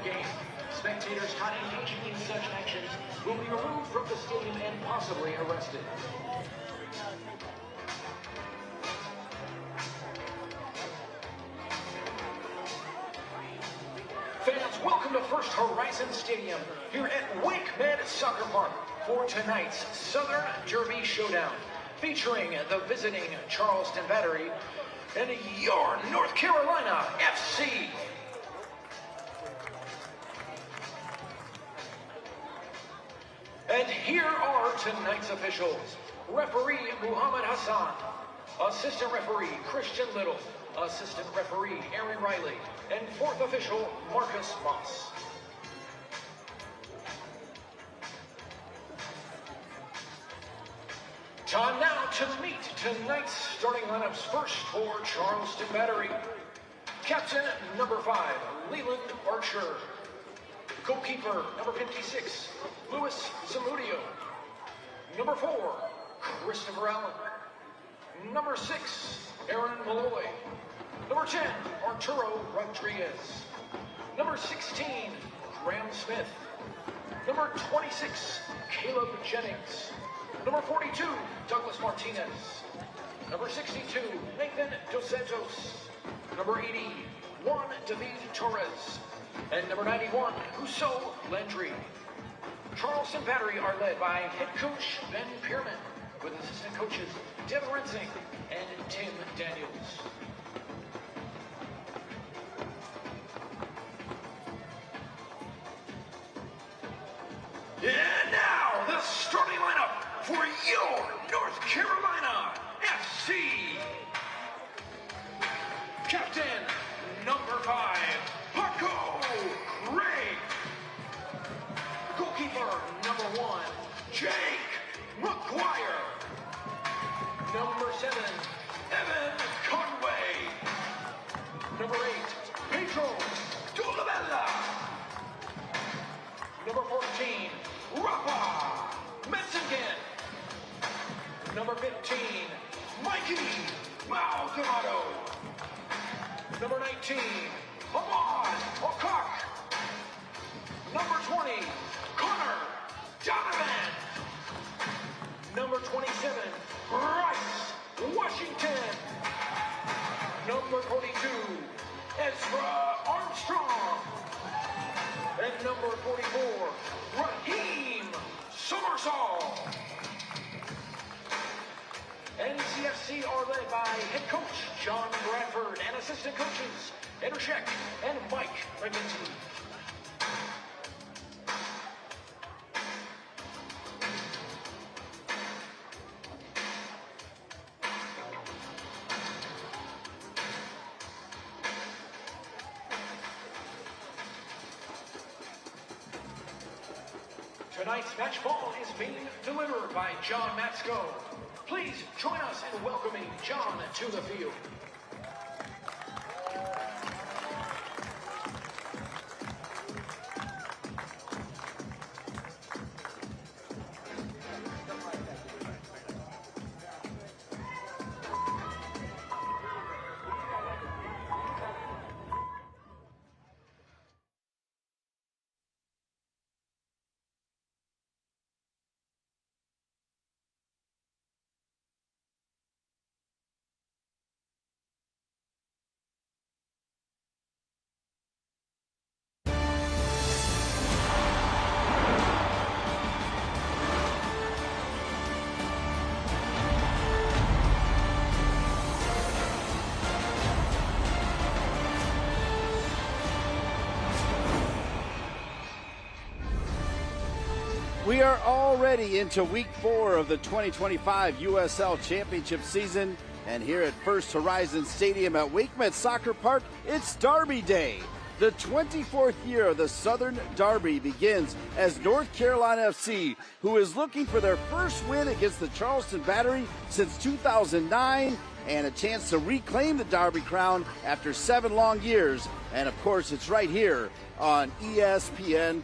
game. Spectators caught engaging in such actions will be removed from the stadium and possibly arrested. Fans, welcome to First Horizon Stadium here at WakeMed Soccer Park for tonight's Southern Derby Showdown, featuring the visiting Charleston Battery and your North Carolina FC. And here are tonight's officials. Referee Muhammad Hassan, assistant referee Christian Little, assistant referee Aaron Riley, and fourth official Marcus Moss. Time now to meet tonight's starting lineups. First for Charleston Battery, captain number 5, Leland Archer. Goalkeeper number 56, Luis Zamudio. Number 4, Christopher Allen. Number 6, Aaron Malloy. Number 10, Arturo Rodriguez. Number 16, Graham Smith. Number 26, Caleb Jennings. Number 42, Douglas Martinez. Number 62, Nathan Dos Santos. Number 80, Juan David Torres. And number 91, Husso Landry. Charleston Battery are led by head coach Ben Pierman, with assistant coaches Devin Rensing and Tim Daniels. And now, the starting lineup for your North Carolina FC. Captain number 5, Paco Craig. Goalkeeper number 1, Jake McGuire. Number 7, Evan Conway. Number 8, Pedro Dolabella. Number 14, Rafa Metzingen. Number 15, Mikey Maldonado. Number 19, Ahmad Okak. Number 20, Connor Donovan. Number 27, Bryce Washington. Number 42, Ezra Armstrong. And number 44, Raheem Summersall. NCFC are led by head coach John Bradford and assistant coaches Andrew Sheck and Mike McGinty. Tonight's match ball is being delivered by John Matsko. Please join us in welcoming John to the field. We are already into week 4 of the 2025 USL Championship season, and here at First Horizon Stadium at WakeMed Soccer Park, it's Derby Day. The 24th year of the Southern Derby begins as North Carolina FC, who is looking for their first win against the Charleston Battery since 2009, and a chance to reclaim the Derby crown after 7 long years. And of course, it's right here on ESPN+.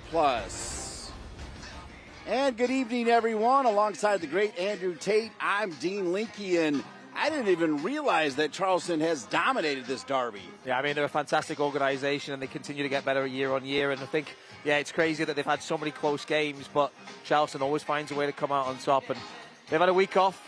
And good evening, everyone. Alongside the great Andrew Tate, I'm Dean Linke, and I didn't even realize that Charleston has dominated this derby. Yeah, I mean, they're a fantastic organization, and they continue to get better year on year. And I think, yeah, it's crazy that they've had so many close games, but Charleston always finds a way to come out on top. And they've had a week off.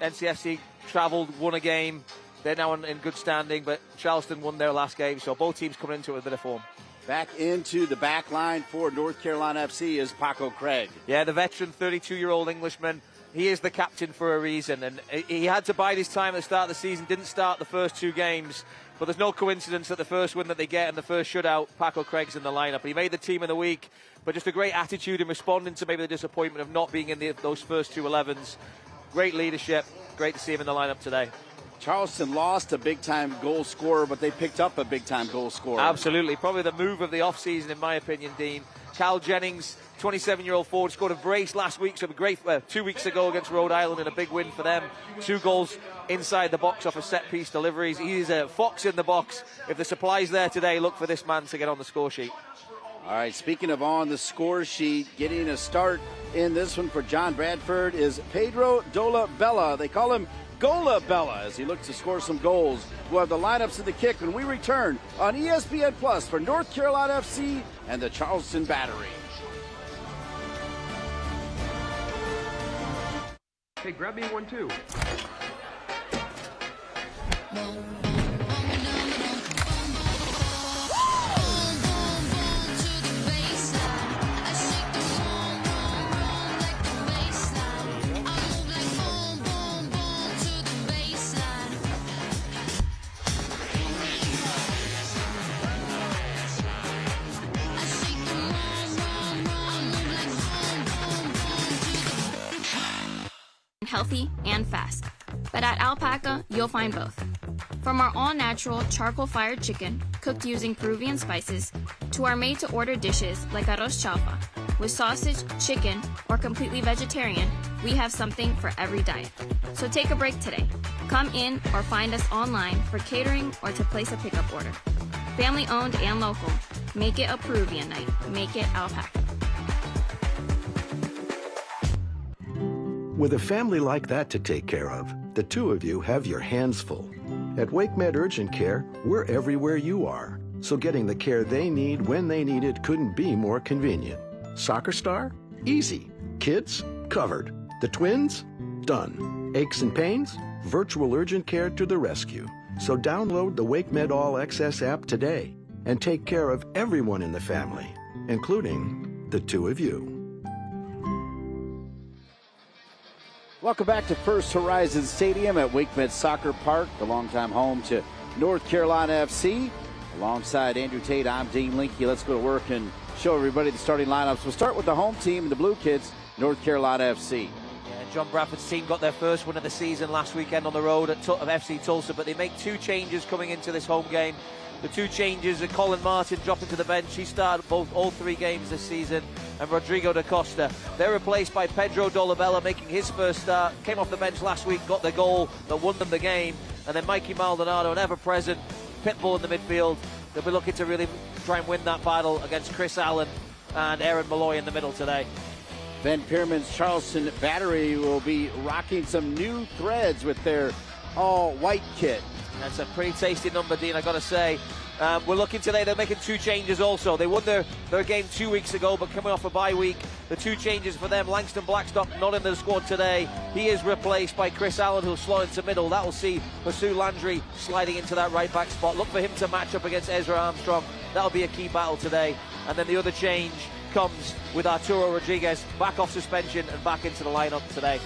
NCFC traveled, won a game. They're now in good standing, but Charleston won their last game, so both teams coming into it with a bit of form. Back into the back line for North Carolina FC is Paco Craig. Yeah, the veteran 32-year-old Englishman. He is the captain for a reason, and he had to bide his time at the start of the season, didn't start the first 2 games, but there's no coincidence that the first win that they get and the first shutout, Paco Craig's in the lineup. He made the team in the week, but just a great attitude in responding to maybe the disappointment of not being in those first 2 11s. Great leadership. Great to see him in the lineup today. Charleston lost a big-time goal scorer, but they picked up a big-time goal scorer. Absolutely. Probably the move of the off-season, in my opinion, Dean. Cal Jennings, 27-year-old forward, scored a brace last week, so a great 2 weeks ago against Rhode Island, and a big win for them. 2 goals inside the box off of set-piece deliveries. He is a fox in the box. If the supply's there today, look for this man to get on the score sheet. All right, speaking of on the score sheet, getting a start in this one for John Bradford is Pedro Dolabella. They call him Gola Bella as he looks to score some goals. We'll have the lineups of the kick when we return on ESPN Plus for North Carolina FC and the Charleston Battery. Hey, grab me one too. Healthy and fast. But at Alpaca, you'll find both. From our all-natural charcoal-fired chicken, cooked using Peruvian spices, to our made-to-order dishes like arroz chaufa. With sausage, chicken, or completely vegetarian, we have something for every diet. So take a break today. Come in or find us online for catering or to place a pickup order. Family-owned and local. Make it a Peruvian night. Make it Alpaca. With a family like that to take care of, the 2 of you have your hands full. At WakeMed Urgent Care, we're everywhere you are, so getting the care they need when they need it couldn't be more convenient. Soccer star? Easy. Kids? Covered. The twins? Done. Aches and pains? Virtual urgent care to the rescue. So download the WakeMed All Access app today and take care of everyone in the family, including the 2 of you. Welcome back to First Horizon Stadium at WakeMed Soccer Park, the longtime home to North Carolina FC. Alongside Andrew Tate, I'm Dean Linke. Let's go to work and show everybody the starting lineups. We'll start with the home team, the Blue Kids, North Carolina FC. Yeah, John Bradford's team got their first win of the season last weekend on the road at FC Tulsa, but they make 2 changes coming into this home game. The 2 changes are Colin Martin dropping to the bench. He started all 3 games this season. And Rodrigo da Costa. They're replaced by Pedro Dolabella making his first start. Came off the bench last week, got the goal that won them the game. And then Mikey Maldonado, an ever-present pitbull in the midfield. They'll be looking to really try and win that battle against Chris Allen and Aaron Malloy in the middle today. Ben Pierman's Charleston Battery will be rocking some new threads with their all-white kit. That's a pretty tasty number, Dean, I got to say. We're looking today, they're making 2 changes also. They won their game 2 weeks ago, but coming off a bye week, the 2 changes for them. Langston Blackstock not in the squad today. He is replaced by Chris Allen, who'll slot into middle. That will see Hasu Landry sliding into that right back spot. Look for him to match up against Ezra Armstrong. That'll be a key battle today. And then the other change comes with Arturo Rodriguez back off suspension and back into the lineup today.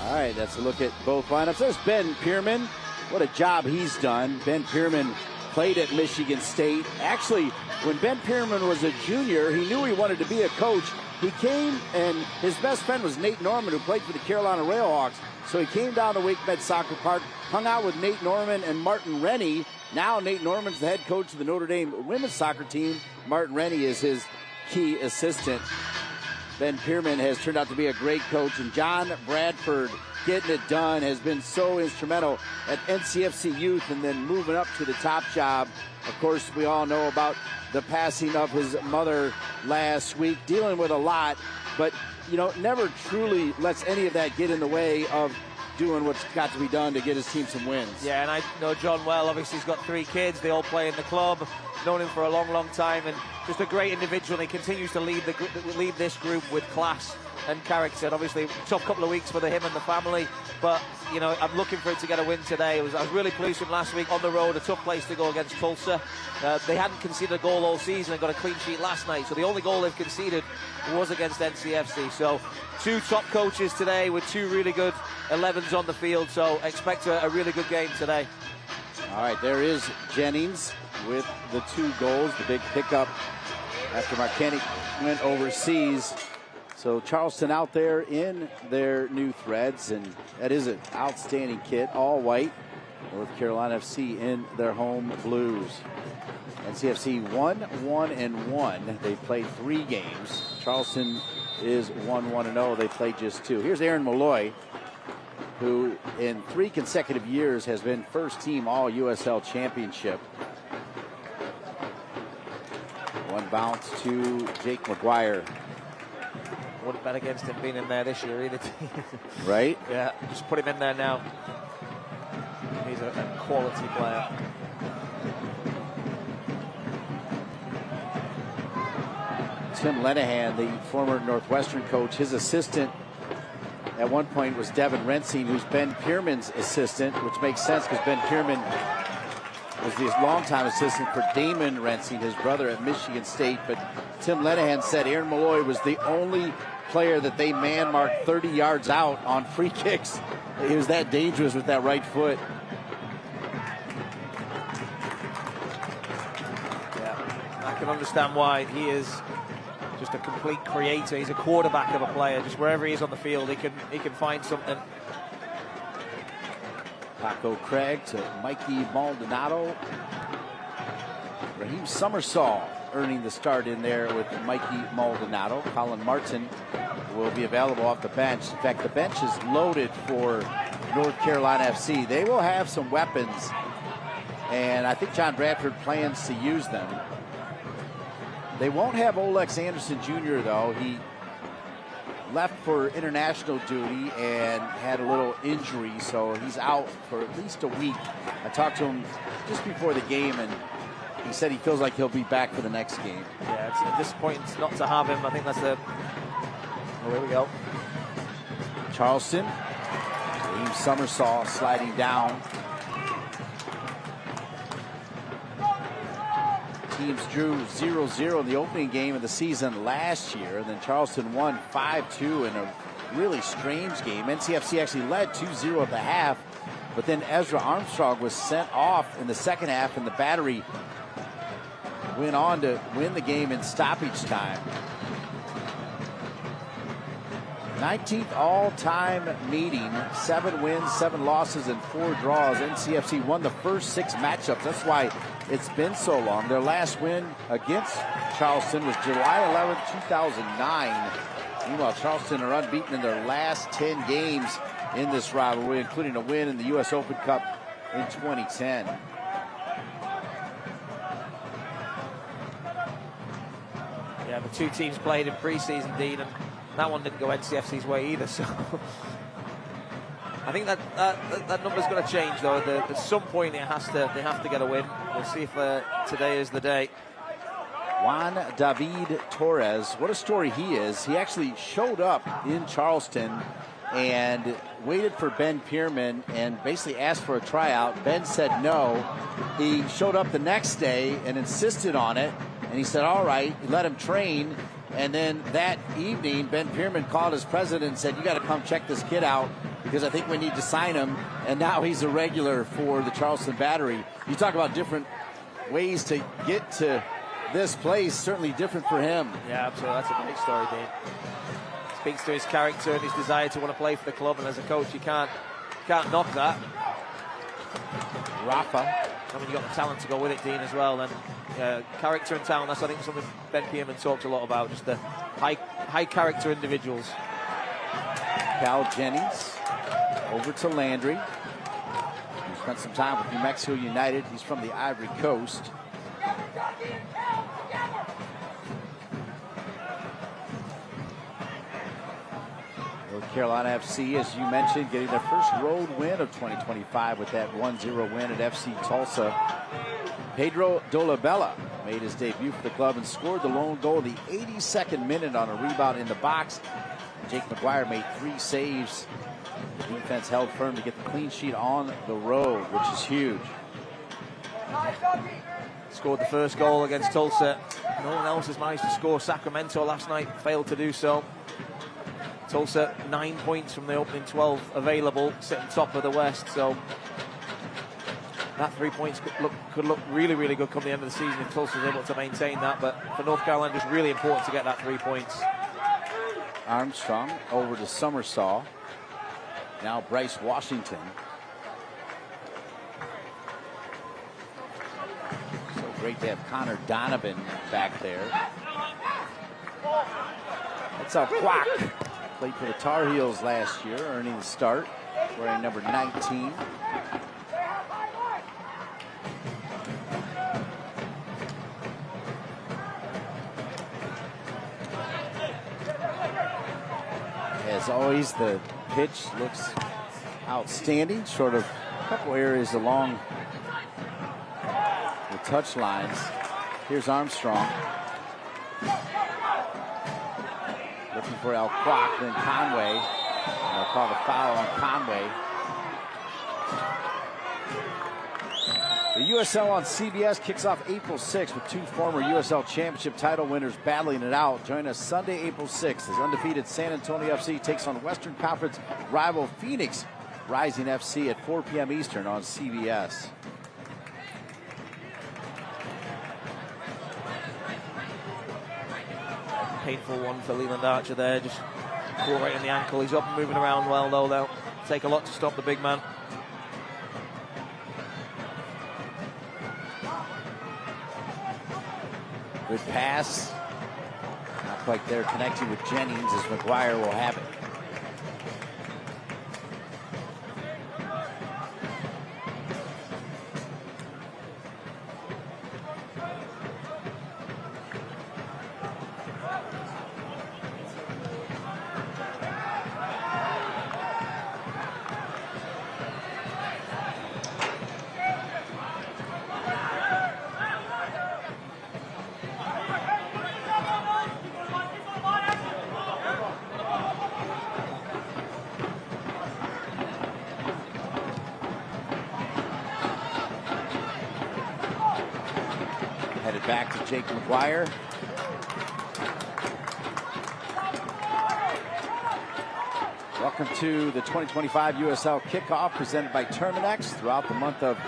All right, that's a look at both lineups. There's Ben Pierman. What a job he's done. Ben Pierman played at Michigan State. Actually, when Ben Pierman was a junior, he knew he wanted to be a coach. He came, and his best friend was Nate Norman, who played for the Carolina Railhawks. So he came down to WakeMed Soccer Park, hung out with Nate Norman and Martin Rennie. Now Nate Norman's the head coach of the Notre Dame women's soccer team. Martin Rennie is his key assistant. Ben Pierman has turned out to be a great coach, and John Bradford getting it done has been so instrumental at NCFC Youth and then moving up to the top job. Of course, we all know about the passing of his mother last week, dealing with a lot, but, never truly lets any of that get in the way of doing what's got to be done to get his team some wins. Yeah, and I know John well. Obviously, he's got 3 kids. They all play in the club. Known him for a long, long time, and just a great individual. And he continues to lead this group with class and character. And obviously, tough couple of weeks for him and the family. But you know, I'm looking for it to get a win today. I was really pleased with him last week on the road. A tough place to go against Tulsa. They hadn't conceded a goal all season and got a clean sheet last night. So the only goal they've conceded was against NCFC. So 2 top coaches today with 2 really good 11s on the field. So expect a really good game today. All right, there is Jennings with the 2 goals, the big pickup after Marcanic went overseas. So Charleston out there in their new threads, and that is an outstanding kit, all white. North Carolina FC in their home blues. NCFC 1-1-1. They played 3 games. Charleston is 1-1-0. They played just 2. Here's Aaron Malloy, who in 3 consecutive years has been first team all USL Championship. One bounce to Jake McGuire. Wouldn't bet against him being in there this year either. Right? Yeah, just put him in there now. He's a quality player. Tim Lenahan, the former Northwestern coach, his assistant at one point was Devin Rensing, who's Ben Pierman's assistant, which makes sense because Ben Pierman was his longtime assistant for Damon Rensing, his brother at Michigan State. But Tim Lenahan said Aaron Malloy was the only player that they man-marked 30 yards out on free kicks. He was that dangerous with that right foot. Yeah, I can understand why. He is just a complete creator. He's a quarterback of a player. Just wherever he is on the field, he can find something. Paco Craig to Mikey Maldonado. Raheem Summersall earning the start in there with Mikey Maldonado. Colin Martin will be available off the bench. In fact, the bench is loaded for North Carolina FC. They will have some weapons, and I think John Bradford plans to use them. They won't have Olex Anderson Jr., though. He left for international duty and had a little injury, so he's out for at least a week. I talked to him just before the game, and he said he feels like he'll be back for the next game. Yeah, it's disappointing not to have him. I think that's the... Oh, here we go. Charleston. Raheem Summersall sliding down. Teams drew 0-0 in the opening game of the season last year, and then Charleston won 5-2 in a really strange game. NCFC actually led 2-0 at the half, but then Ezra Armstrong was sent off in the second half, and the Battery went on to win the game in stoppage time. 19th all-time meeting, 7 wins, 7 losses, and 4 draws. NCFC won the first 6 matchups. That's why it's been so long. Their last win against Charleston was July 11, 2009. Meanwhile, Charleston are unbeaten in their last 10 games in this rivalry, including a win in the U.S. Open Cup in 2010. Yeah, the 2 teams played in preseason, Dean, and that one didn't go NCFC's way either. So I think that number's going to change, though. At some point, they have to get a win. We'll see if today is the day. Juan David Torres, what a story he is. He actually showed up in Charleston and waited for Ben Pierman and basically asked for a tryout. Ben said no. He showed up the next day and insisted on it, and he said, all right. He let him train, and then that evening, Ben Pierman called his president and said, you got to come check this kid out because I think we need to sign him, and now he's a regular for the Charleston Battery. You talk about different ways to get to this place, certainly different for him. Yeah, absolutely. That's a great story, Dean. Speaks to his character and his desire to want to play for the club, and as a coach, you can't knock that. Rafa. I mean, you got the talent to go with it, Dean, as well. And character and talent, that's, I think, something Ben Pierman talked a lot about, just the high character individuals. Cal Jennings over to Landry. He spent some time with New Mexico United. He's from the Ivory Coast. North Carolina FC, as you mentioned, getting their first road win of 2025 with that 1-0 win at FC Tulsa. Pedro Dolabella made his debut for the club and scored the lone goal in the 82nd minute on a rebound in the box. Jake McGuire made 3 saves. The defense held firm to get the clean sheet on the road, which is huge. Scored the first goal against Tulsa. No one else has managed to score. Sacramento last night failed to do so. Tulsa 9 points from the opening 12 available, sitting top of the West. So that 3 points could look really, really good come the end of the season if Tulsa is able to maintain that. But for North Carolina, it's really important to get that 3 points. Armstrong over to Summersaw. Now Bryce Washington. So great to have Connor Donovan back there. That's a Quack. Played for the Tar Heels last year, earning the start, wearing number 19. As always, the pitch looks outstanding, short of a couple areas along the touch lines. Here's Armstrong. Looking for El Quack, then Conway. They'll call the foul on Conway. The USL on CBS kicks off April 6th with 2 former USL Championship title winners battling it out. Join us Sunday, April 6th as undefeated San Antonio FC takes on Western Conference rival Phoenix Rising FC at 4 p.m. Eastern on CBS. Painful one for Leland Archer there, just caught right in the ankle. He's up and moving around well, though. They'll take a lot to stop the big man. Good pass. Not quite there, connecting with Jennings as McGuire will have it. Back to Jake McGuire. Welcome to the 2025 USL kickoff presented by Terminex. Throughout the month of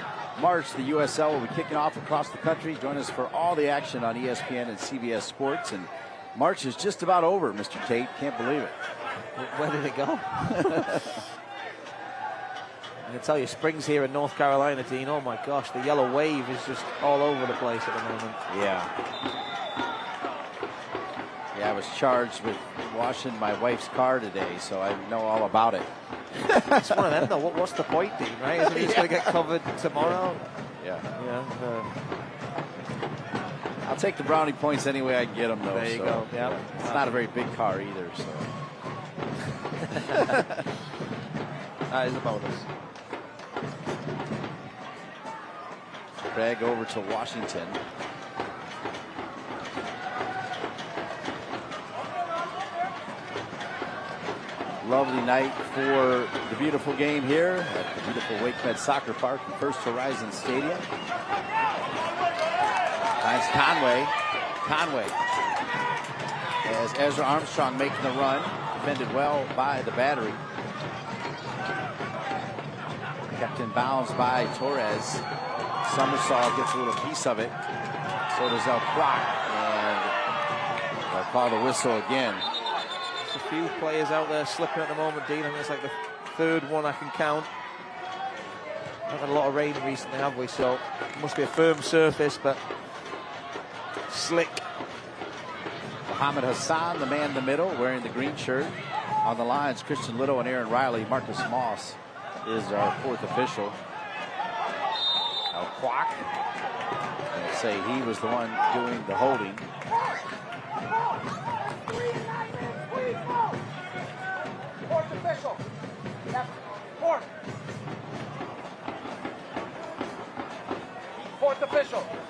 March, the USL will be kicking off across the country. Join us for all the action on ESPN and CBS Sports. And March is just about over, Mr. Tate. Can't believe it. Where did it go? I can tell you, spring's here in North Carolina, Dean. Oh my gosh, the yellow wave is just all over the place at the moment. Yeah, I was charged with washing my wife's car today, so I know all about it. It's one of them, though. What's the point, Dean, right? Isn't he just going to get covered tomorrow? Yeah. I'll take the brownie points any way I can get them, though. There you go. Yeah. It's not a very big car either, so. That is a bonus. Craig over to Washington. Lovely night for the beautiful game here at the beautiful WakeMed Soccer Park in First Horizon Stadium. Finds Conway. As Ezra Armstrong making the run. Defended well by the battery. Kept in bounds by Torres. Summersaw gets a little piece of it. So does El Quack. And they'll call the whistle again. There's a few players out there slipping at the moment, Dean. I think it's like the third one I can count. Not had a lot of rain recently, have we? So it must be a firm surface, but slick. Mohamed Hassan, the man in the middle, wearing the green shirt. On the lines, Christian Little and Aaron Riley. Marcus Moss is our 4th official. El Quack. I'll say he was the one doing the holding.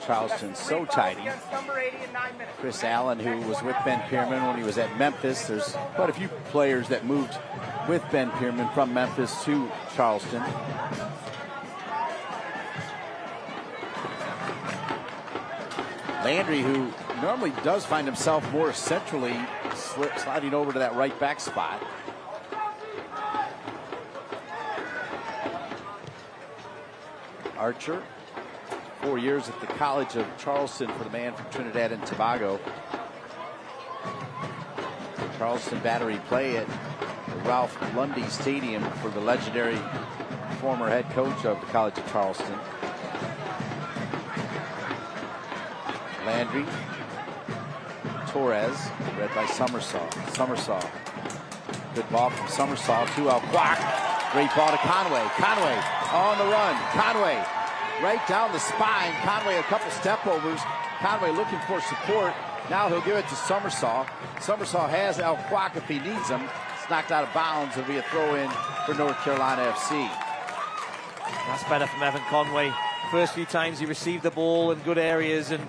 Charleston so tidy. Chris Allen, who was with Ben Pierman when he was at Memphis. There's quite a few players that moved with Ben Pierman from Memphis to Charleston. Landry, who normally does find himself more centrally, sliding over to that right back spot. Archer, 4 years at the College of Charleston for the man from Trinidad and Tobago. Charleston Battery play at the Ralph Lundy Stadium for the legendary former head coach of the College of Charleston. Landry, Torres, read by Summersaw. Summersaw, good ball from Summersaw to Alquac. Great ball to Conway. Conway on the run. Conway right down the spine. Conway a couple step overs. Conway looking for support. Now he'll give it to Summersaw. Summersaw has Alquac if he needs him. It's knocked out of bounds. It'll be a throw in for North Carolina FC. That's better from Evan Conway. First few times he received the ball in good areas and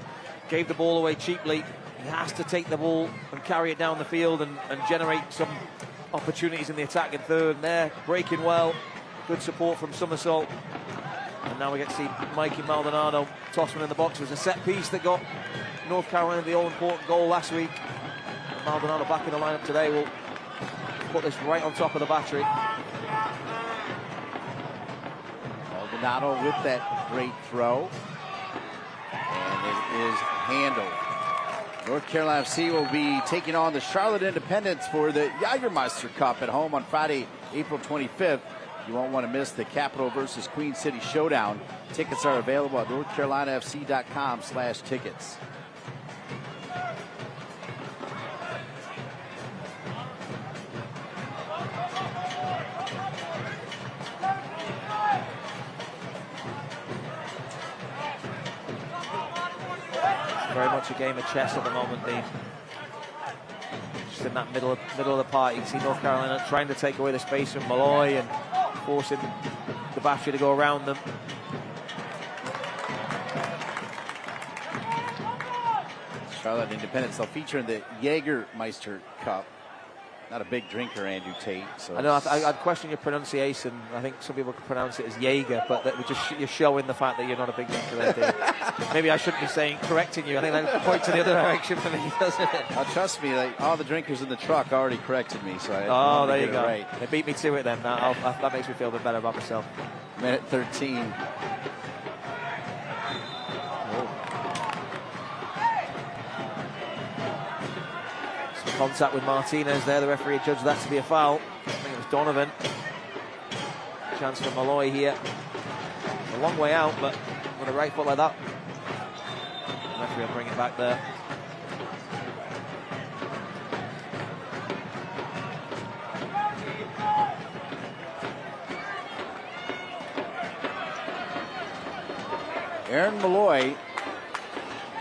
gave the ball away cheaply. He has to take the ball and carry it down the field and generate some opportunities in the attacking third. And there, breaking well. Good support from Summersault. And now we get to see Mikey Maldonado toss one in the box. It was a set piece that got North Carolina the all-important goal last week. And Maldonado back in the lineup today will put this right on top of the battery. Maldonado with that great throw. And it is handled. North Carolina FC will be taking on the Charlotte Independents for the Jagermeister Cup at home on Friday, April 25th. You won't want to miss the Capital versus Queen City Showdown. Tickets are available at northcarolinafc.com/tickets. Very much a game of chess at the moment, Dean. Just in that middle of the park, you can see North Carolina trying to take away the space from Malloy and forcing the battery to go around them. Charlotte Independents, they'll feature in the Jagermeister Cup. Not a big drinker, Andrew Tate. So I know, I'd question your pronunciation. I think some people could pronounce it as Jaeger, but that would just you're showing the fact that you're not a big drinker there, Dave. Maybe I shouldn't be correcting you. I think that points in the other direction for me, doesn't it? Oh, trust me, all the drinkers in the truck already corrected me. So there you go. Right. They beat me to it then. That makes me feel a bit better about myself. Minute 13. Contact with Martinez there. The referee judged that to be a foul. I think it was Donovan. Chance for Malloy here. A long way out, but with a right foot like that, the referee will bring it back there. Aaron Malloy,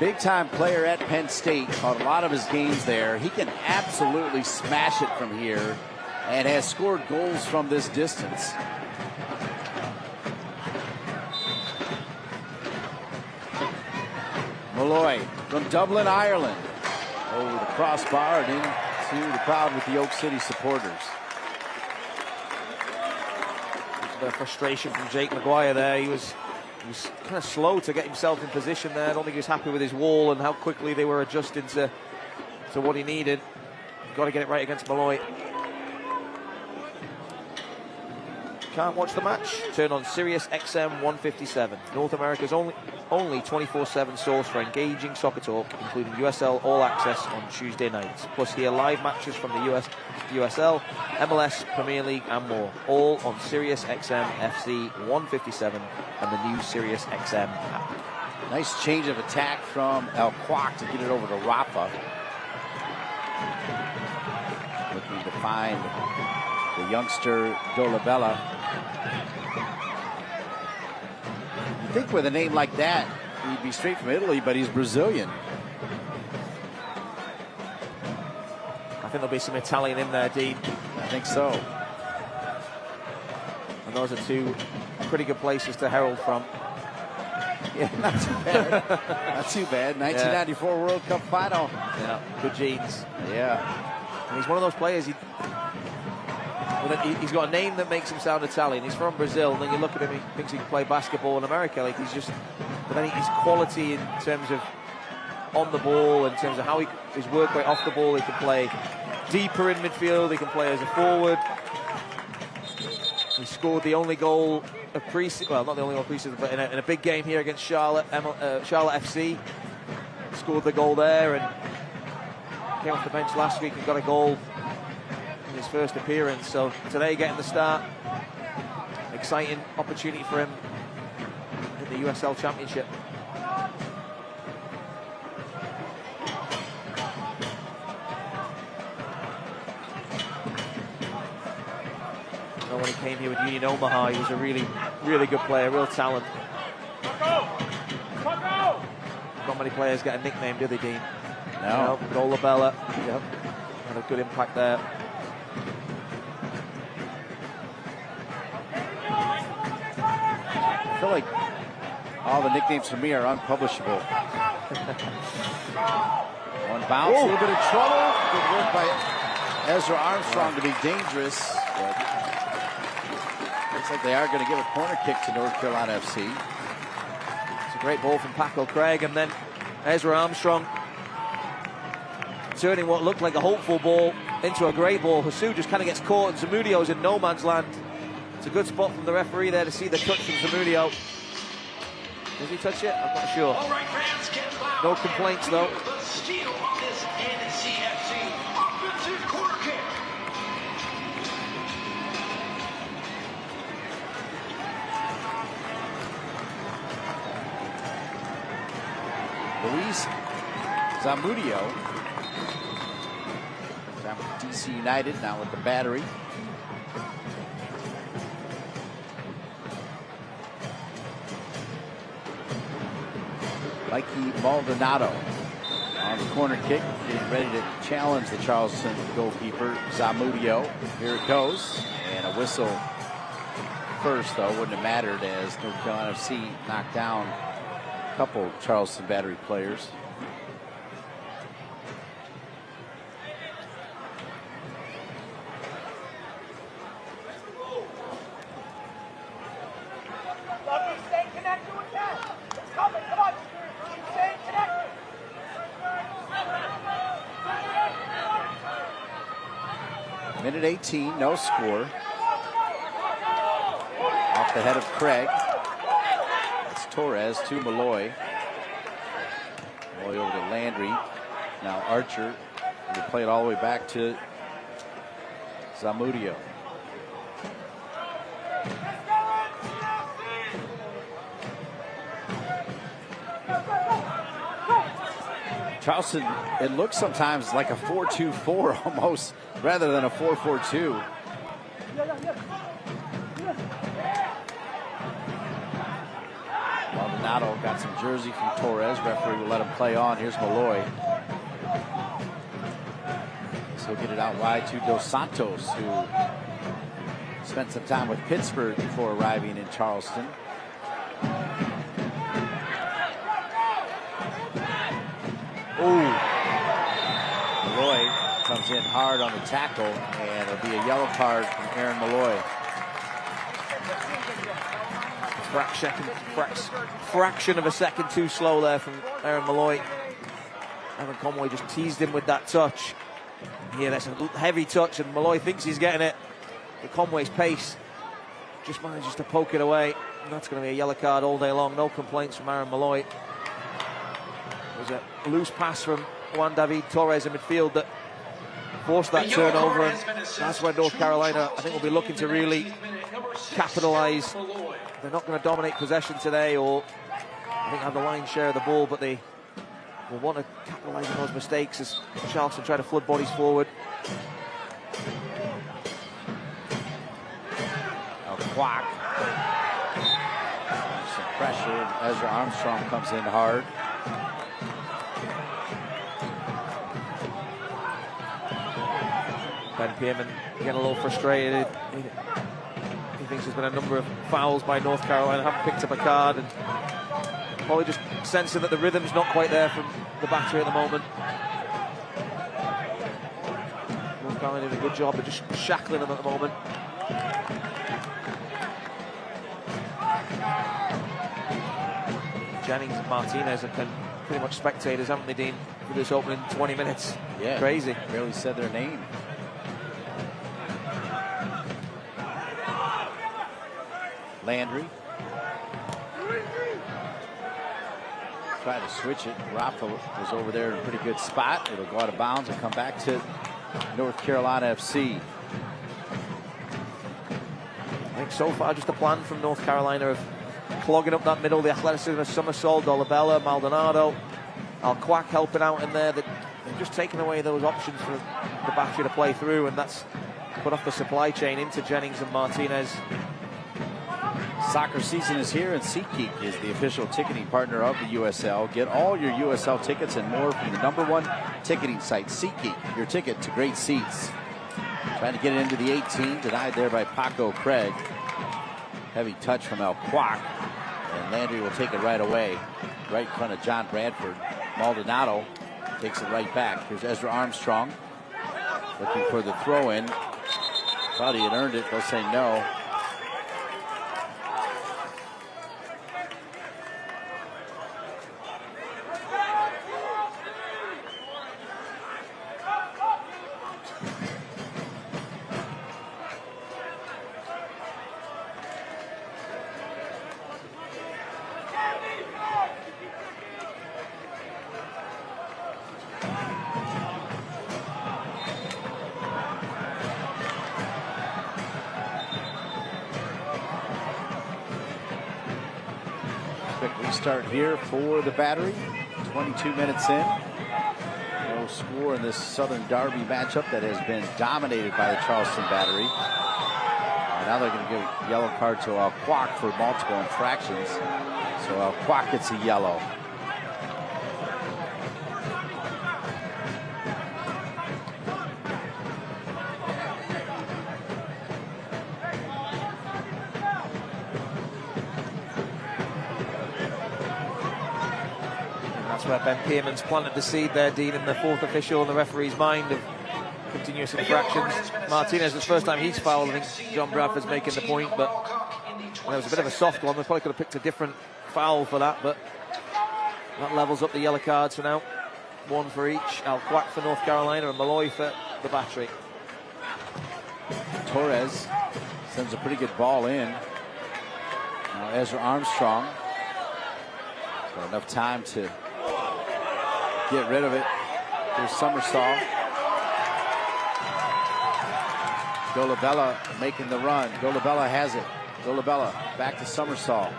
big-time player at Penn State, caught a lot of his games there. He can absolutely smash it from here and has scored goals from this distance. Malloy from Dublin, Ireland. Over the crossbar and into the crowd with the Oak City supporters. The frustration from Jake Maguire there. He was kind of slow to get himself in position there. I don't think he was happy with his wall and how quickly they were adjusting to what he needed. Got to get it right against Malloy. Can't watch the match? Turn on Sirius XM 157, North America's only 24/7 source for engaging soccer talk, including USL All Access on Tuesday nights. Plus hear live matches from the USL, MLS, Premier League and more. All on Sirius XM FC 157 and the new Sirius XM app. Nice change of attack from Alquac to get it over to Rafa. Looking to find the youngster Dolabella. You'd think with a name like that, he'd be straight from Italy, but he's Brazilian. I think there'll be some Italian in there, Dean. I think so. And those are two pretty good places to herald from. Yeah, not too bad. Not too bad. 1994 World Cup final. Yeah, good genes. Yeah. And he's one of those players, he's got a name that makes him sound Italian. He's from Brazil, and then you look at him, he thinks he can play basketball in America. Like, he's just, but then his quality in terms of on the ball, in terms of how his work rate off the ball, he can play deeper in midfield, he can play as a forward. He scored the only goal of pre-season, well, not the only goal of pre-season, but in a big game here against Charlotte FC. Scored the goal there and came off the bench last week and got a goal in his first appearance. So today getting the start. Exciting opportunity for him in the USL Championship. When he came here with Union Omaha, he was a really, really good player, real talent. Not many players get a nickname, do they, Dean? No. But Olabella, yep, had a good impact there. I feel like all the nicknames for me are unpublishable. One bounce, a little bit of trouble. Good work by Ezra Armstrong to be dangerous. Looks like they are going to give a corner kick to North Carolina FC. It's a great ball from Paco Craig, and then Ezra Armstrong turning what looked like a hopeful ball into a great ball. Hasu just kind of gets caught, and Zamudio's in no man's land. It's a good spot from the referee there to see the touch from Zamudio. Does he touch it? I'm not sure. No complaints though. Luis Zamudio, down with DC United, now with the Battery. Mikey Maldonado on the corner kick, getting ready to challenge the Charleston goalkeeper, Zamudio. Here it goes, and a whistle first, though, wouldn't have mattered as North Carolina FC knocked down a couple Charleston Battery players. Minute 18, no score. Off the head of Craig. It's Torres to Malloy. Malloy over to Landry. Now Archer. We play it all the way back to Zamudio. Charleston, it looks sometimes like a 4-2-4 almost, rather than a 4-4-2. Maldonado got some jersey from Torres. Referee will let him play on. Here's Malloy. So he'll get it out wide to Dos Santos, who spent some time with Pittsburgh before arriving in Charleston. Ooh. Malloy comes in hard on the tackle, and it'll be a yellow card from Aaron Malloy. Fraction of a second too slow there from Aaron Malloy. Evan Conway just teased him with that touch. Here, that's a heavy touch, and Malloy thinks he's getting it. But Conway's pace just manages to poke it away. And that's going to be a yellow card all day long. No complaints from Aaron Malloy. It was a loose pass from Juan David Torres in midfield that forced that turnover, and that's where North Carolina, I think, will be looking to really capitalise. They're not going to dominate possession today, or I think have the lion's share of the ball, but they will want to capitalise on those mistakes as Charleston try to flood bodies forward. Now Quack. Some pressure. Ezra Armstrong comes in hard. Ben Pierman getting a little frustrated. He thinks there's been a number of fouls by North Carolina, haven't picked up a card, and probably just sensing that the rhythm's not quite there from the Battery at the moment. North Carolina doing a good job of just shackling them at the moment. Jennings and Martinez have been pretty much spectators, haven't they, Dean, for this opening 20 minutes? Yeah, crazy. Barely said their name. Landry. Try to switch it. Rafa was over there in a pretty good spot. It'll go out of bounds and come back to North Carolina FC. I think so far just the plan from North Carolina of clogging up that middle, the athleticism of Summersall, Dolabella, Maldonado, Al-Quack helping out in there. They're just taking away those options for the Battery to play through, and that's put off the supply chain into Jennings and Martinez. Soccer season is here, and SeatGeek is the official ticketing partner of the USL. Get all your USL tickets and more from the #1 ticketing site, SeatGeek, your ticket to great seats. Trying to get it into the 18, denied there by Paco Craig. Heavy touch from Al-Quack, and Landry will take it right away, right in front of John Bradford. Maldonado takes it right back. Here's Ezra Armstrong looking for the throw-in. Thought he had earned it. They'll say no. Restart here for the Battery. 22 minutes in. No score in this Southern Derby matchup that has been dominated by the Charleston Battery. Now they're going to give a yellow card to Al-Quack for multiple infractions. So Al-Quack gets a yellow. Where Ben Pearman's planted the seed there, Dean, in the fourth official and the referee's mind of continuous infractions. Martinez, it's the first time he's fouled. I think John Bradford's making the point, but there was a bit of a soft one. They probably could have picked a different foul for that, but that levels up the yellow cards for now. One for each. Al-Quack for North Carolina and Malloy for the Battery. Torres sends a pretty good ball in. Now Ezra Armstrong. Got enough time to get rid of it. Here's Summersall. Dolabella making the run. Dolabella has it. Dolabella back to Summersall.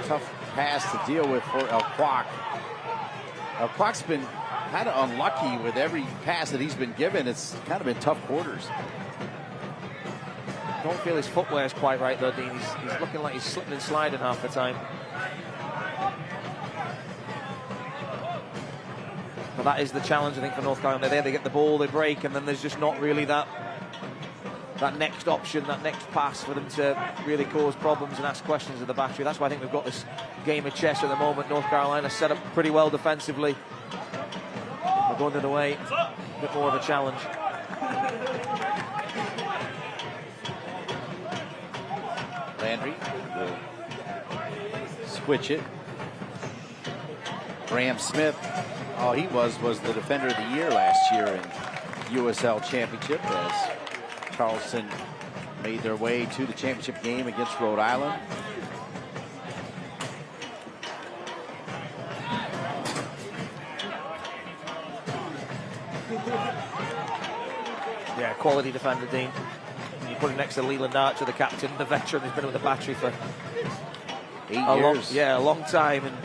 Tough pass to deal with for Al-Quack. Al-Quack's been kind of unlucky with every pass that he's been given. It's kind of been tough quarters. Don't feel his footwear is quite right though, Dean. He's looking like he's slipping and sliding half the time. But that is the challenge, I think, for North Carolina. There they get the ball, they break, and then there's just not really that next option, that next pass for them to really cause problems and ask questions of the Battery. That's why I think we've got this game of chess at the moment. North Carolina set up pretty well defensively. They're going the other way, a bit more of a challenge. Landry will switch it. Graham Smith, all he was the defender of the year last year in USL Championship as Charleston made their way to the championship game against Rhode Island. Yeah, quality defender, Dean. You put him next to Leland Archer, the captain, the veteran who's been with the Battery for 8 years. A long time, and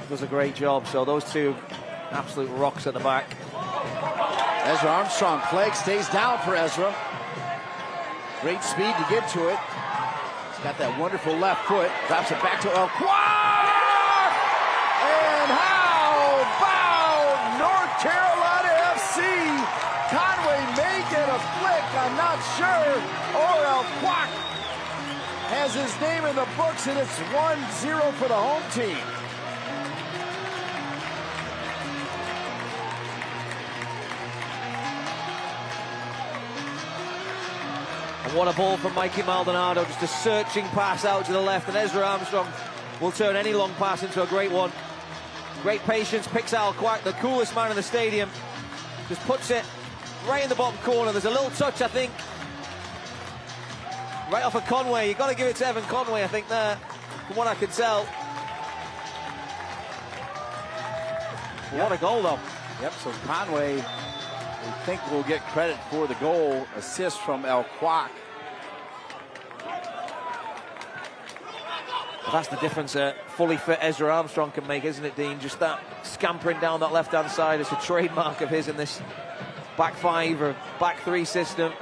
does a great job. So those two absolute rocks at the back. Ezra Armstrong, Clegg stays down for Ezra. Great speed to get to it. He's got that wonderful left foot. Drops it back to Al-Quack! And how about North Carolina FC? Conway may get a flick, I'm not sure. Or Al-Quack has his name in the books, and it's 1-0 for the home team. And what a ball from Mikey Maldonado, just a searching pass out to the left, and Ezra Armstrong will turn any long pass into a great one. Great patience, picks Al Quack, the coolest man in the stadium, just puts it right in the bottom corner. There's a little touch, I think, right off of Conway. You've got to give it to Evan Conway, I think, there, from what I can tell. Yep. What a goal, though. Yep, so Conway, we think, will get credit for the goal. Assist from El Quack. Well, that's the difference a fully fit Ezra Armstrong can make, isn't it, Dean? Just that scampering down that left-hand side. It's a trademark of his in this back five or back three system.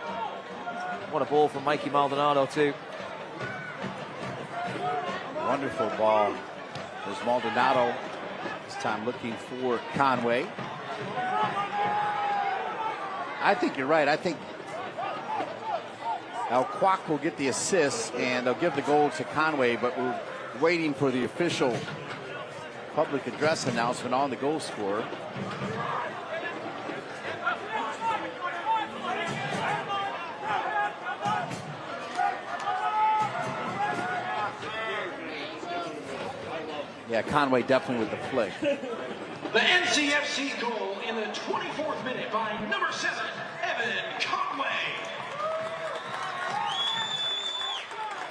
What a ball from Mikey Maldonado, too. Wonderful ball. There's Maldonado, this time looking for Conway. I think you're right. I think El Quack will get the assist, and they'll give the goal to Conway, but we're waiting for the official public address announcement on the goal scorer. Yeah, Conway definitely with the flick. The NCFC goal in the 24th minute by number 7, Evan Conway.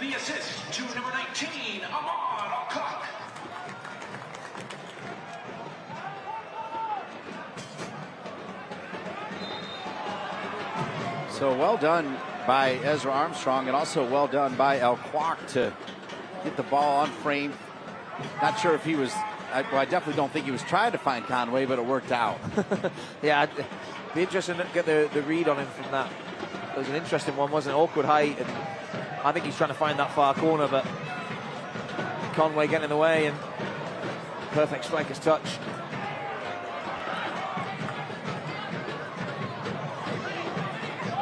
The assist to number 19, Ahmad Alcock. So well done by Ezra Armstrong, and also well done by El Quack to get the ball on frame. Not sure if he was, I definitely don't think he was trying to find Conway, but it worked out. Yeah, it'd be interesting to get the read on him from that. It was an interesting one, wasn't it? Awkward height, and I think he's trying to find that far corner, but Conway getting in the way, and perfect striker's touch.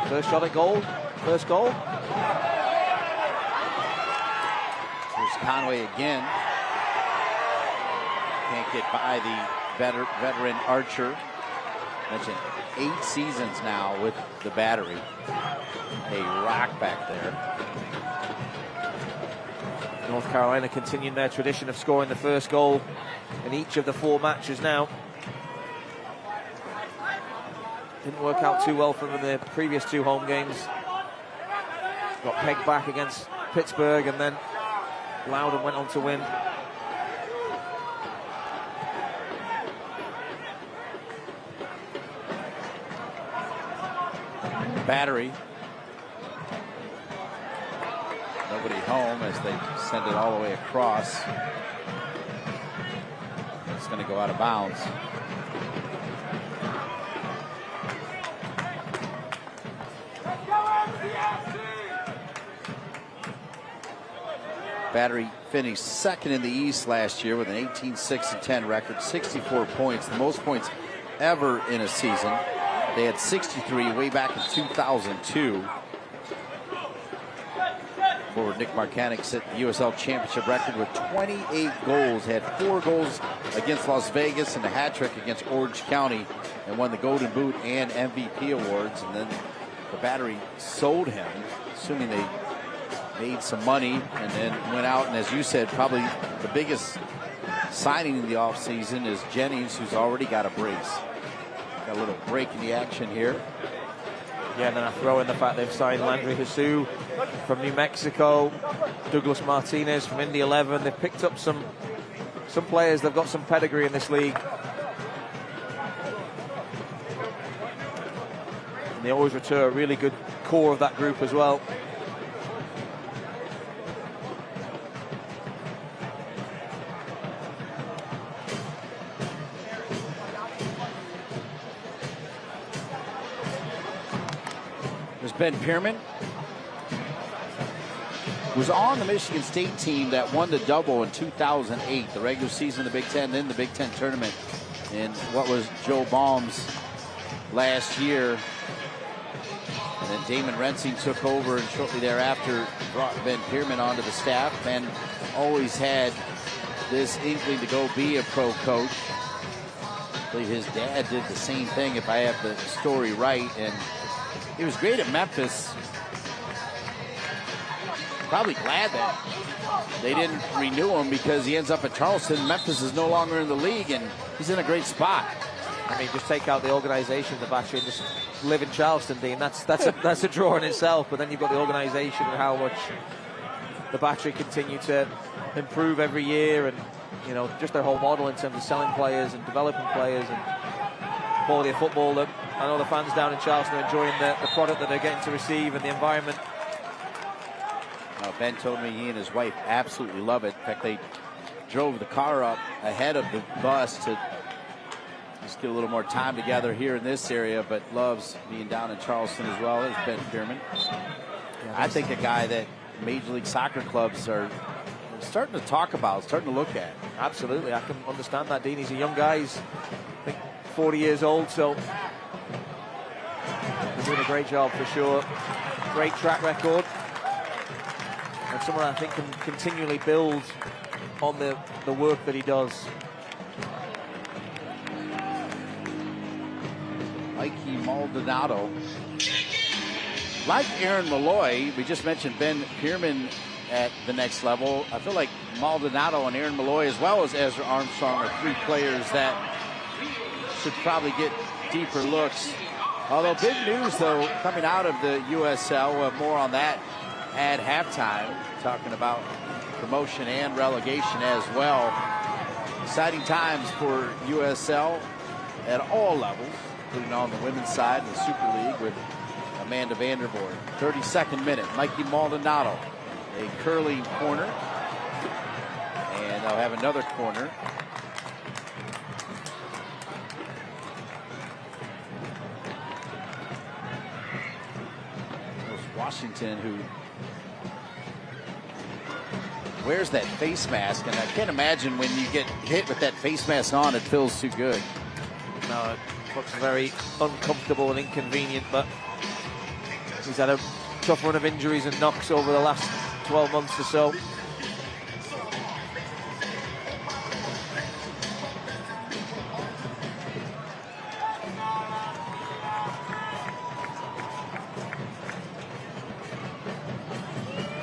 First shot at goal, first goal. Here's Conway again. Can't get by the veteran Archer. Mentioned 8 seasons now with the Battery. A rock back there. North Carolina continuing their tradition of scoring the first goal in each of the 4 matches now. Didn't work out too well for them in the previous 2 home games. Got pegged back against Pittsburgh, and then Loudon went on to win. Battery. Nobody home as they send it all the way across. It's going to go out of bounds. Battery finished second in the East last year with an 18-6-10 record, 64 points, the most points ever in a season. They had 63 way back in 2002. Forward Nick Marcanic set the USL Championship record with 28 goals. Had 4 goals against Las Vegas and a hat trick against Orange County, and won the Golden Boot and MVP awards. And then the Battery sold him, assuming they made some money, and then went out, and as you said, probably the biggest signing in the offseason is Jennings, who's already got a brace. Got a little break in the action here. Yeah, and then I throw in the fact they've signed Landry Hasu from New Mexico, Douglas Martinez from Indy 11. They've picked up some players. They've got some pedigree in this league. And they always return a really good core of that group as well. Ben Pierman was on the Michigan State team that won the double in 2008, the regular season, the Big Ten, then the Big Ten tournament, in what was Joe Baum's last year And then Damon Rensing took over and shortly thereafter brought Ben Pierman onto the staff. Ben always had this inkling to go be a pro coach. I believe his dad did the same thing, if I have the story right. And he was great at Memphis. Probably glad that they didn't renew him because he ends up at Charleston. Memphis is no longer in the league, and he's in a great spot. I mean, just take out the organisation of the Battery and just live in Charleston, Dean. That's a draw in itself. But then you've got the organisation and how much the Battery continue to improve every year, and you know, just their whole model in terms of selling players and developing players and quality of football. That I know the fans down in Charleston are enjoying the product that they're getting to receive and the environment. Ben told me he and his wife absolutely love it. In fact, they drove the car up ahead of the bus to just get a little more time together here in this area, but loves being down in Charleston as well. There's Ben Pierman. Yeah, I think a guy that Major League Soccer clubs are starting to talk about, starting to look at. Absolutely, I can understand that, Dean. He's a young guy. He's, I think, 40 years old, so he's doing a great job for sure. Great track record. And someone I think can continually build on the work that he does. Mikey Maldonado. Like Aaron Malloy, we just mentioned Ben Pierman at the next level. I feel like Maldonado and Aaron Malloy, as well as Ezra Armstrong, are three players that should probably get deeper looks. Although big news, though, coming out of the USL. We'll have more on that at halftime, talking about promotion and relegation as well. Exciting times for USL at all levels, including on the women's side in the Super League with Amanda Vandervoort. 32nd minute, Mikey Maldonado, a curling corner, and they'll have another corner. It was Washington who wears that face mask, and I can't imagine when you get hit with that face mask on, it feels too good. No, it looks very uncomfortable and inconvenient, but he's had a tough run of injuries and knocks over the last 12 months or so.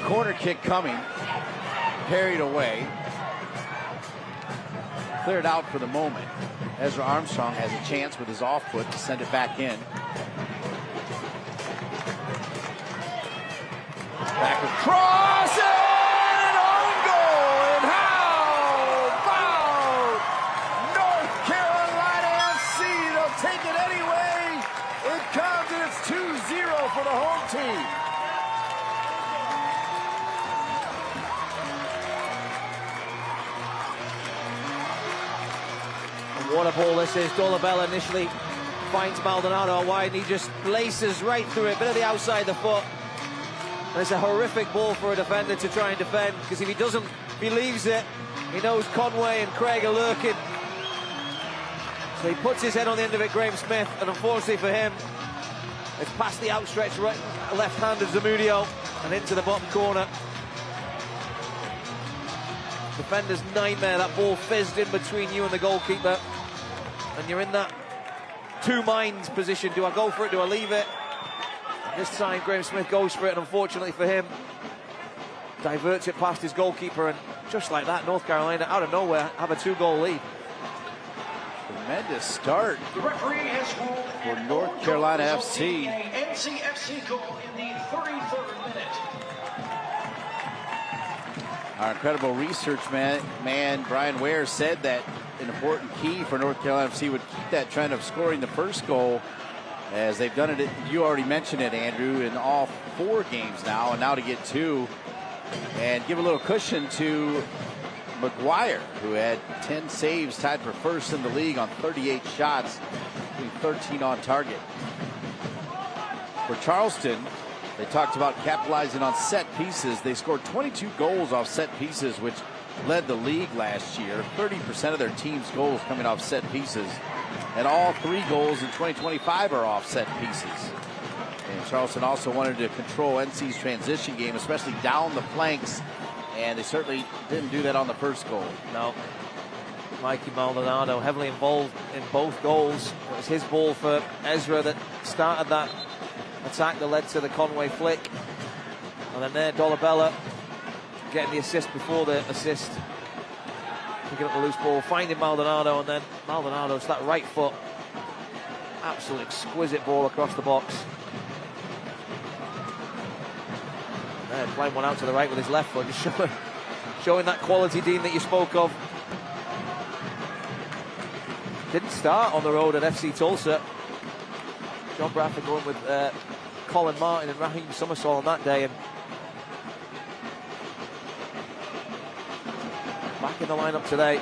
Corner kick coming. Parried away. Cleared out for the moment. Ezra Armstrong has a chance with his off foot to send it back in. Back across and own goal. And how about North Carolina FC? They'll take it anyway. It comes and it's 2-0 for the home team. What a ball this is. Dolabella initially finds Maldonado wide and he just laces right through it, bit of the outside of the foot. And it's a horrific ball for a defender to try and defend, because if he doesn't, if he leaves it, he knows Conway and Craig are lurking. So he puts his head on the end of it, Graham Smith, and unfortunately for him, it's past the outstretched right, left hand of Zamudio and into the bottom corner. Defender's nightmare, that ball fizzed in between you and the goalkeeper. And you're in that two minds position. Do I go for it? Do I leave it? And this time Graham Smith goes for it, and unfortunately for him, diverts it past his goalkeeper, and just like that, North Carolina, out of nowhere, have a 2-goal lead. Tremendous start The referee has ruled for an North own Carolina goal FC. resulting in a NCFC goal in the 33rd minute. Our incredible research man Brian Ware said that an important key for North Carolina FC would keep that trend of scoring the first goal, as they've done it, you already mentioned it, Andrew, in all 4 games now, and now to get 2 and give a little cushion to McGuire, who had 10 saves, tied for first in the league on 38 shots, including 13 on target. For Charleston, they talked about capitalizing on set pieces. They scored 22 goals off set pieces, which led the league last year. 30% of their team's goals coming off set pieces. And all 3 goals in 2025 are off set pieces. And Charleston also wanted to control NC's transition game, especially down the flanks, and they certainly didn't do that on the first goal. No. Mikey Maldonado heavily involved in both goals. It was his ball for Ezra that started that attack that led to the Conway flick. And then there, Dolabella getting the assist before the assist. Picking up the loose ball, finding Maldonado, and then Maldonado, it's that right foot. Absolutely exquisite ball across the box. And there, playing one out to the right with his left foot, just showing that quality, Dean, that you spoke of. Didn't start on the road at FC Tulsa. John Bradford going with Colin Martin and Raheem Summersall on that day, and back in the lineup today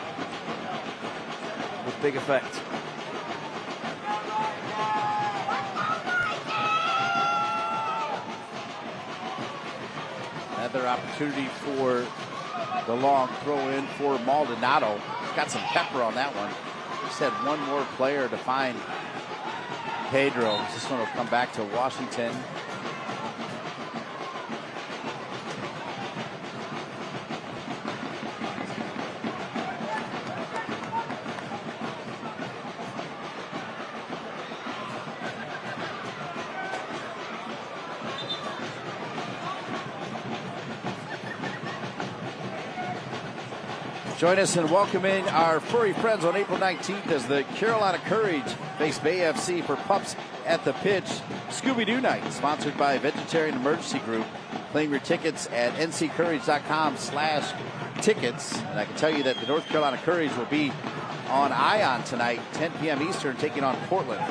with big effect. Another opportunity for the long throw in for Maldonado. He's got some pepper on that one. Just had one more player to find Pedro. This one will come back to Washington. Join us in welcoming our furry friends on April 19th as the Carolina Courage face Bay FC for Pups at the Pitch Scooby-Doo Night, sponsored by Vegetarian Emergency Group. Claim your tickets at nccourage.com/tickets. And I can tell you that the North Carolina Courage will be on Ion tonight, 10 p.m. Eastern, taking on Portland.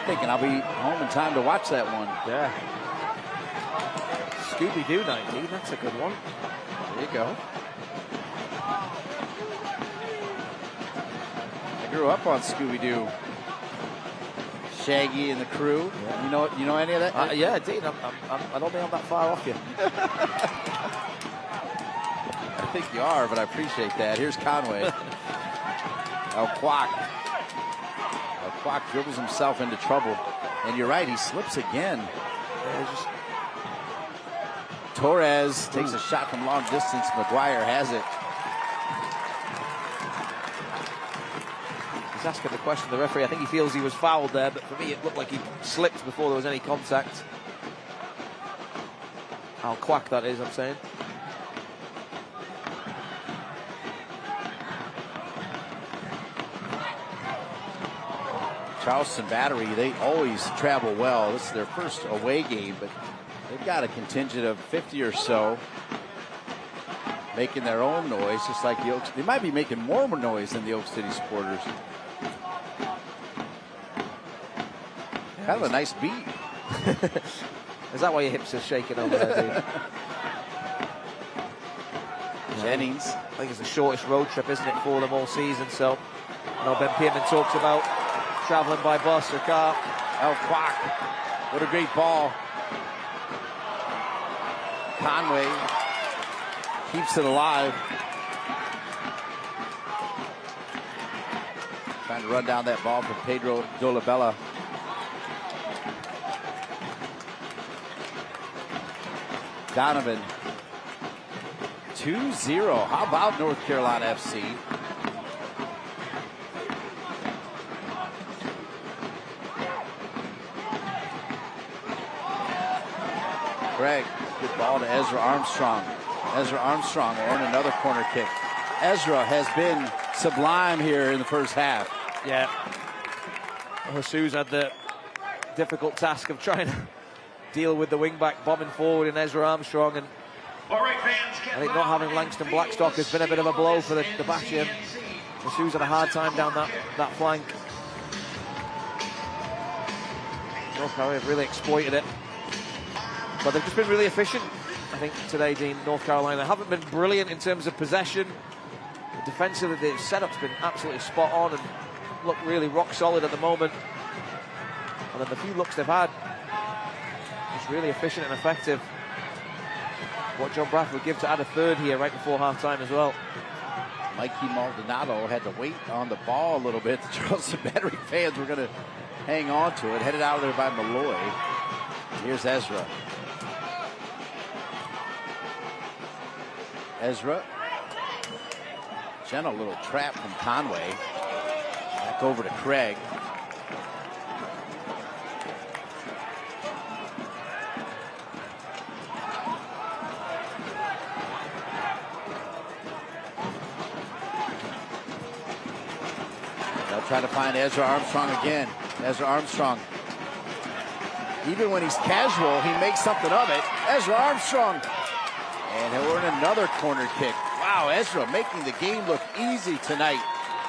Thinking I'll be home in time to watch that one. Yeah. Scooby-Doo night, Dean, that's a good one. There you go. I grew up on Scooby-Doo. Shaggy and the crew. Yeah. You know any of that? Yeah, Dean, I don't think I'm that far off you. I think you are, but I appreciate that. Here's Conway. El Kwak dribbles himself into trouble. And you're right, he slips again. Yeah, Torres takes a shot from long distance. McGuire has it. He's asking the question to the referee. I think he feels he was fouled there, but for me it looked like he slipped before there was any contact. Al Kwak, that is, I'm saying. Charleston Battery, they always travel well. This is their first away game, but they've got a contingent of 50 or so making their own noise, just like the Oaks. They might be making more noise than the Oak City supporters. Kind of a nice beat. Is that why your hips are shaking over there, dude? Jennings. I think it's the shortest road trip, isn't it, for them all season? So, I know Ben Pierman talks about traveling by bus or car. El Kwak. What a great ball. Conway keeps it alive. Trying to run down that ball for Pedro Dolabella. Donovan. 2-0. How about North Carolina FC? Greg, good ball to Ezra Armstrong. Ezra Armstrong will earn another corner kick. Ezra has been sublime here in the first half. Yeah. Jesus had the difficult task of trying to deal with the wing-back bombing forward in Ezra Armstrong, and I think not having Langston Blackstock has been a bit of a blow for the Bachelor. Jesus had a hard time down that flank. North Carolina have really exploited it. But they've just been really efficient, I think, today, Dean. North Carolina haven't been brilliant in terms of possession. Defensively, the setup's been absolutely spot on and look really rock solid at the moment. And then the few looks they've had, just really efficient and effective. What John Bradford would give to add a third here right before half-time as well. Mikey Maldonado had to wait on the ball a little bit. The Charleston Battery fans were going to hang on to it. Headed out of there by Malloy. Here's Ezra. Ezra. Gentle little trap from Conway. Back over to Craig. They'll try to find Ezra Armstrong again. Ezra Armstrong. Even when he's casual, he makes something of it. Ezra Armstrong. And he'll earn another corner kick. Wow, Ezra making the game look easy tonight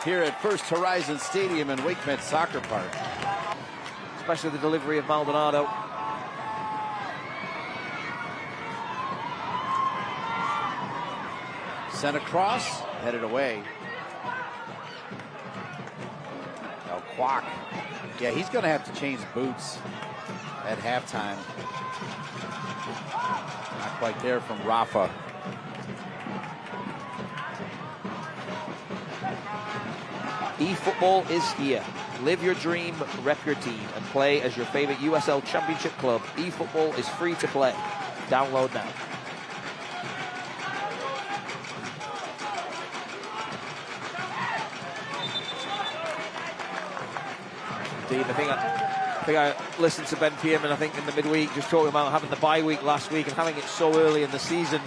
here at First Horizon Stadium in WakeMed Soccer Park. Especially the delivery of Maldonado. Sent across, headed away. Now Kwok. Yeah, he's going to have to change boots at halftime. Not quite there from Rafa. eFootball is here. Live your dream, rep your team, and play as your favorite USL Championship club. eFootball is free to play. Download now. Indeed, I think I listened to Ben Pierman, I think in the midweek, just talking about having the bye week last week and having it so early in the season.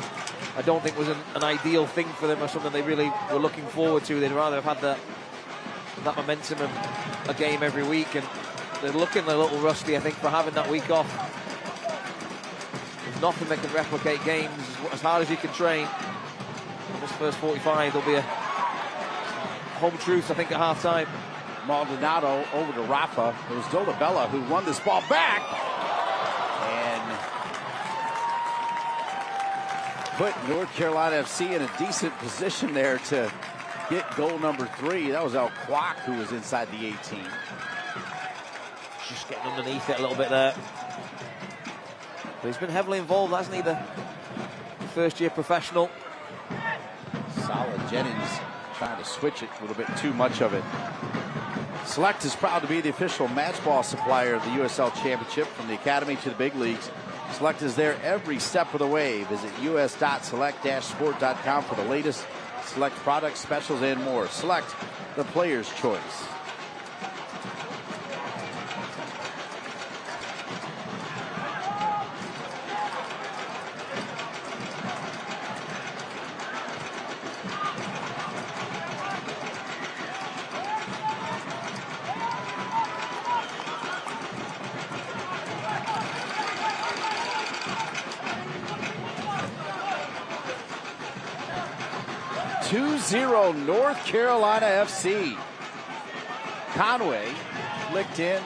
I don't think was an ideal thing for them or something they really were looking forward to. They'd rather have had that momentum of a game every week, and they're looking a little rusty, I think, for having that week off. There's nothing that can replicate games as hard as you can train. In this first 45, there'll be a home truth, I think, at half-time. Maldonado over to Rafa. It was Dolabella who won this ball back and put North Carolina FC in a decent position there to get goal number 3. That was Al Kwok who was inside the 18. Just getting underneath it a little bit there. But he's been heavily involved, hasn't he, the first-year professional. Solid. Jennings trying to switch it, a little bit too much of it. Select is proud to be the official match ball supplier of the USL Championship, from the Academy to the big leagues. Select is there every step of the way. Visit us.select-sport.com for the latest Select products, specials, and more. Select, the player's choice. North Carolina FC. Conway flicked in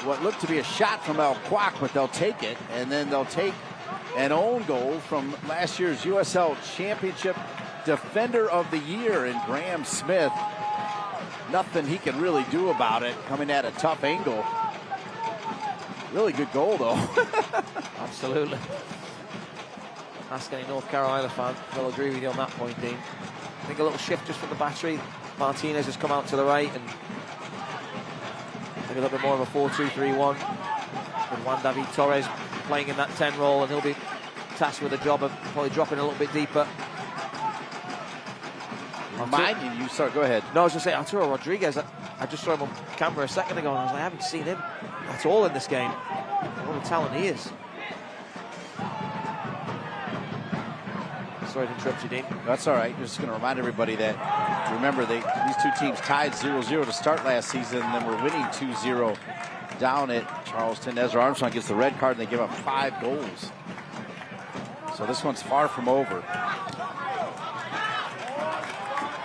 what looked to be a shot from Al Kwok, but they'll take it, and then they'll take an own goal from last year's USL Championship Defender of the Year in Graham Smith. Nothing he can really do about it, coming at a tough angle. Really good goal, though. Absolutely. Ask any North Carolina fan, they'll agree with you on that point, Dean. I think a little shift just from the battery. Martinez has come out to the right, and maybe a little bit more of a 4-2-3-1 with Juan David Torres playing in that 10 role, and he'll be tasked with the job of probably dropping a little bit deeper. Reminding you, sorry, go ahead. No, I was just saying, Arturo Rodriguez, I just saw him on camera a second ago, and I was like, I haven't seen him at all in this game. What a talent he is. Sorry to interrupt you, Dean. That's all right. Just going to remind everybody that, remember, these two teams tied 0-0 to start last season, and then we're winning 2-0 down at Charleston. Ezra Armstrong gets the red card, and they give up 5 goals. So this one's far from over.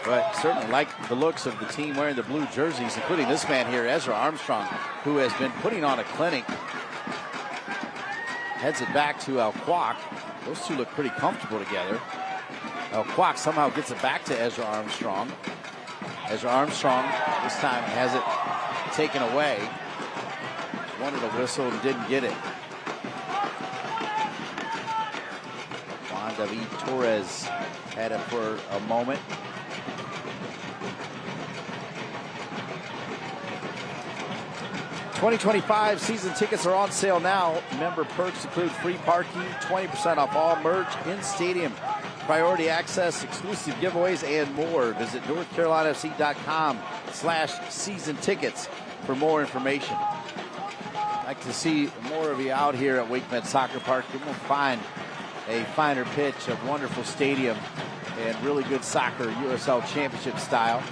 But certainly like the looks of the team wearing the blue jerseys, including this man here, Ezra Armstrong, who has been putting on a clinic. Heads it back to Al Kwok. Those two look pretty comfortable together. Al Kwok somehow gets it back to Ezra Armstrong. Ezra Armstrong this time has it taken away. Wanted a whistle and didn't get it. Juan David Torres had it for a moment. 2025 season tickets are on sale now. Member perks include free parking, 20% off all merch, in-stadium priority access, exclusive giveaways, and more. Visit NorthCarolinaFC.com/season tickets for more information. I'd like to see more of you out here at WakeMed Soccer Park. You won't find a finer pitch, a wonderful stadium, and really good soccer, USL Championship style.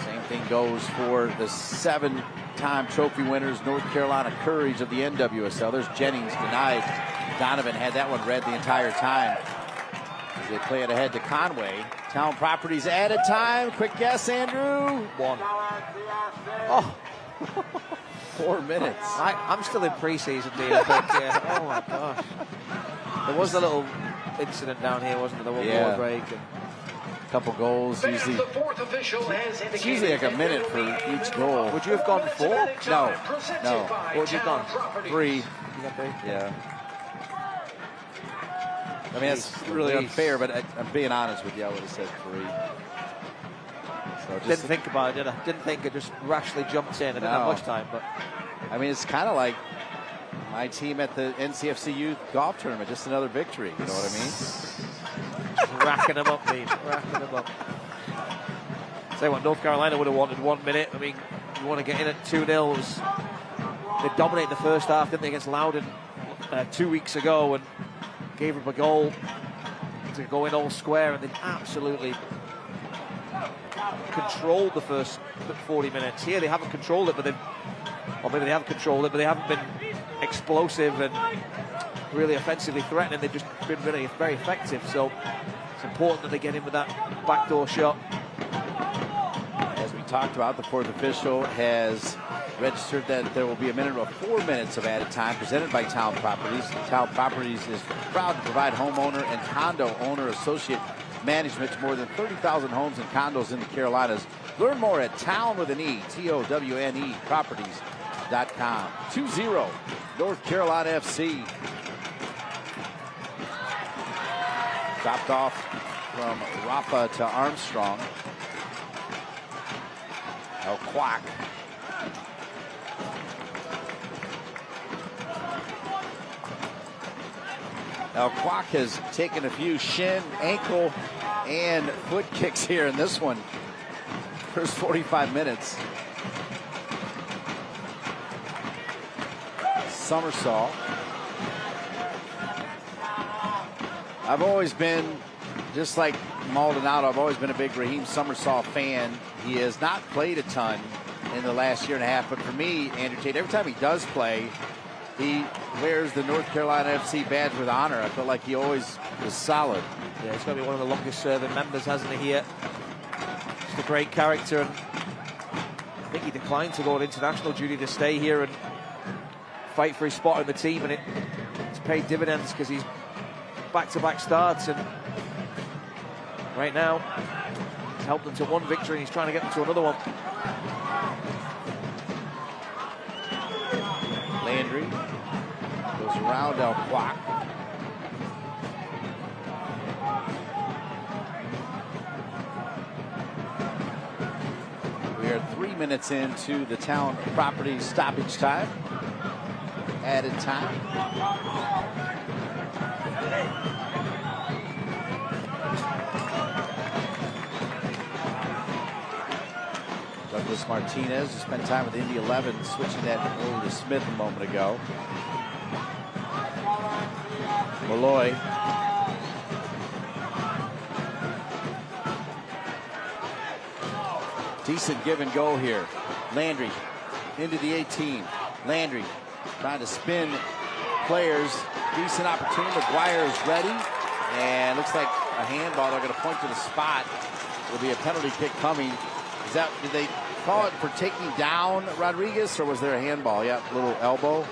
Same thing goes for the 7-time trophy winners, North Carolina Courage of the NWSL. There's Jennings denied. Donovan had that one read the entire time as they play it ahead to Conway. Town Properties added time. Quick guess, Andrew. 1. Oh, 4 minutes. I'm still in preseason, Dean. I think. Yeah. Oh my gosh. There was a little incident down here, wasn't there? The one break and a couple goals. Usually, The fourth official has it's usually like a minute for each goal. would you have gone 4? No. What would you have done? 3. You got 3? Yeah. I mean, that's really unfair, but I'm being honest with you. I would have said 3. So Didn't think about it, did I? Didn't think. I just rashly jumped in. I didn't have much time, but I mean, it's kind of like my team at the NCFC Youth golf tournament. Just another victory. You know what I mean? racking them up, Dean. Racking them up. Say what, North Carolina would have wanted 1 minute. I mean, you want to get in at 2-0. They dominated the first half, didn't they, against Loudoun 2 weeks ago, and gave up a goal to go in all square, and they absolutely controlled the first 40 minutes. Here they haven't controlled it, or maybe they have controlled it, but they haven't been explosive and really offensively threatening. They've just been really very effective. So it's important that they get in with that backdoor shot. As we talked about, the fourth official has registered that there will be a minute or 4 minutes of added time presented by Town Properties. Town Properties is proud to provide homeowner and condo owner associate management to more than 30,000 homes and condos in the Carolinas. Learn more at Town with an E, TOWNE, properties.com. 2-0, North Carolina FC. Dropped off from Rafa to Armstrong. El Quack. El Quack has taken a few shin, ankle, and foot kicks here in this one. First 45 minutes. Somersault. I've always been, just like Maldonado, I've always been a big Raheem Somersault fan. He has not played a ton in the last year and a half, but for me, Andrew Tate, every time he does play, he wears the North Carolina FC badge with honor. I feel like he always is solid. Yeah, he's going to be one of the longest serving members, hasn't he, here? Just a great character, and I think he declined to go on international duty to stay here and fight for his spot in the team, and it's paid dividends because he's back-to-back starts, and right now he's helped them to 1 victory, and he's trying to get them to another one. Landry goes around El Quack. We are 3 minutes into the Town Properties stoppage time. Added time. Douglas Martinez just spent time with Indy 11, switching that over to Smith a moment ago. Malloy. Decent give and go here. Landry into the 18. Landry trying to spin players. Decent opportunity. McGuire is ready. And looks like a handball. They're going to point to the spot. There'll be a penalty kick coming. Is that, did they call it for taking down Rodriguez, or was there a handball? Yeah, little elbow.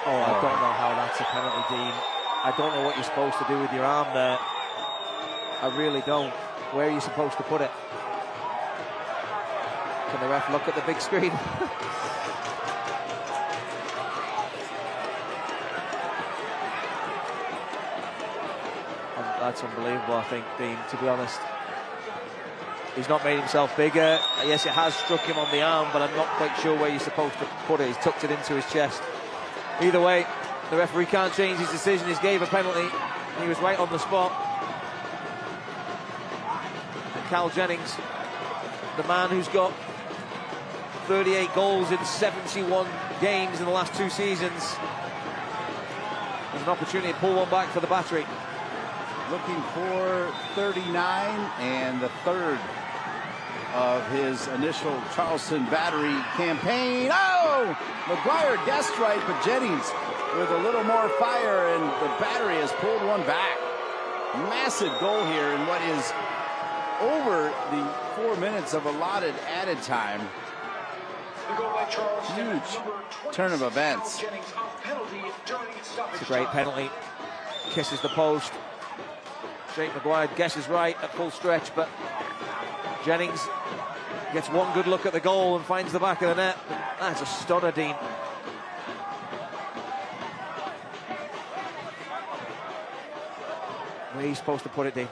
Oh, I don't know how that's a penalty, Dean. I don't know what you're supposed to do with your arm there. I really don't. Where are you supposed to put it? Can the ref look at the big screen? That's unbelievable, I think, Dean, to be honest. He's not made himself bigger. Yes, it has struck him on the arm, but I'm not quite sure where you're supposed to put it. He's tucked it into his chest. Either way, the referee can't change his decision. He gave a penalty. He was right on the spot. And Cal Jennings, the man who's got 38 goals in 71 games in the last 2 seasons, there's an opportunity to pull one back for the Battery. Looking for 39 and the third of his initial Charleston Battery campaign. Oh! McGuire guessed right, but Jennings with a little more fire, and the Battery has pulled one back. Massive goal here in what is over the 4 minutes of allotted added time. The goal by Charleston, Huge turn of events. It's a great penalty. Kisses the post. Jake McGuire guesses right at full stretch, but Jennings gets one good look at the goal and finds the back of the net. That's a stunner, Dean. Where are you supposed to put it, Dean?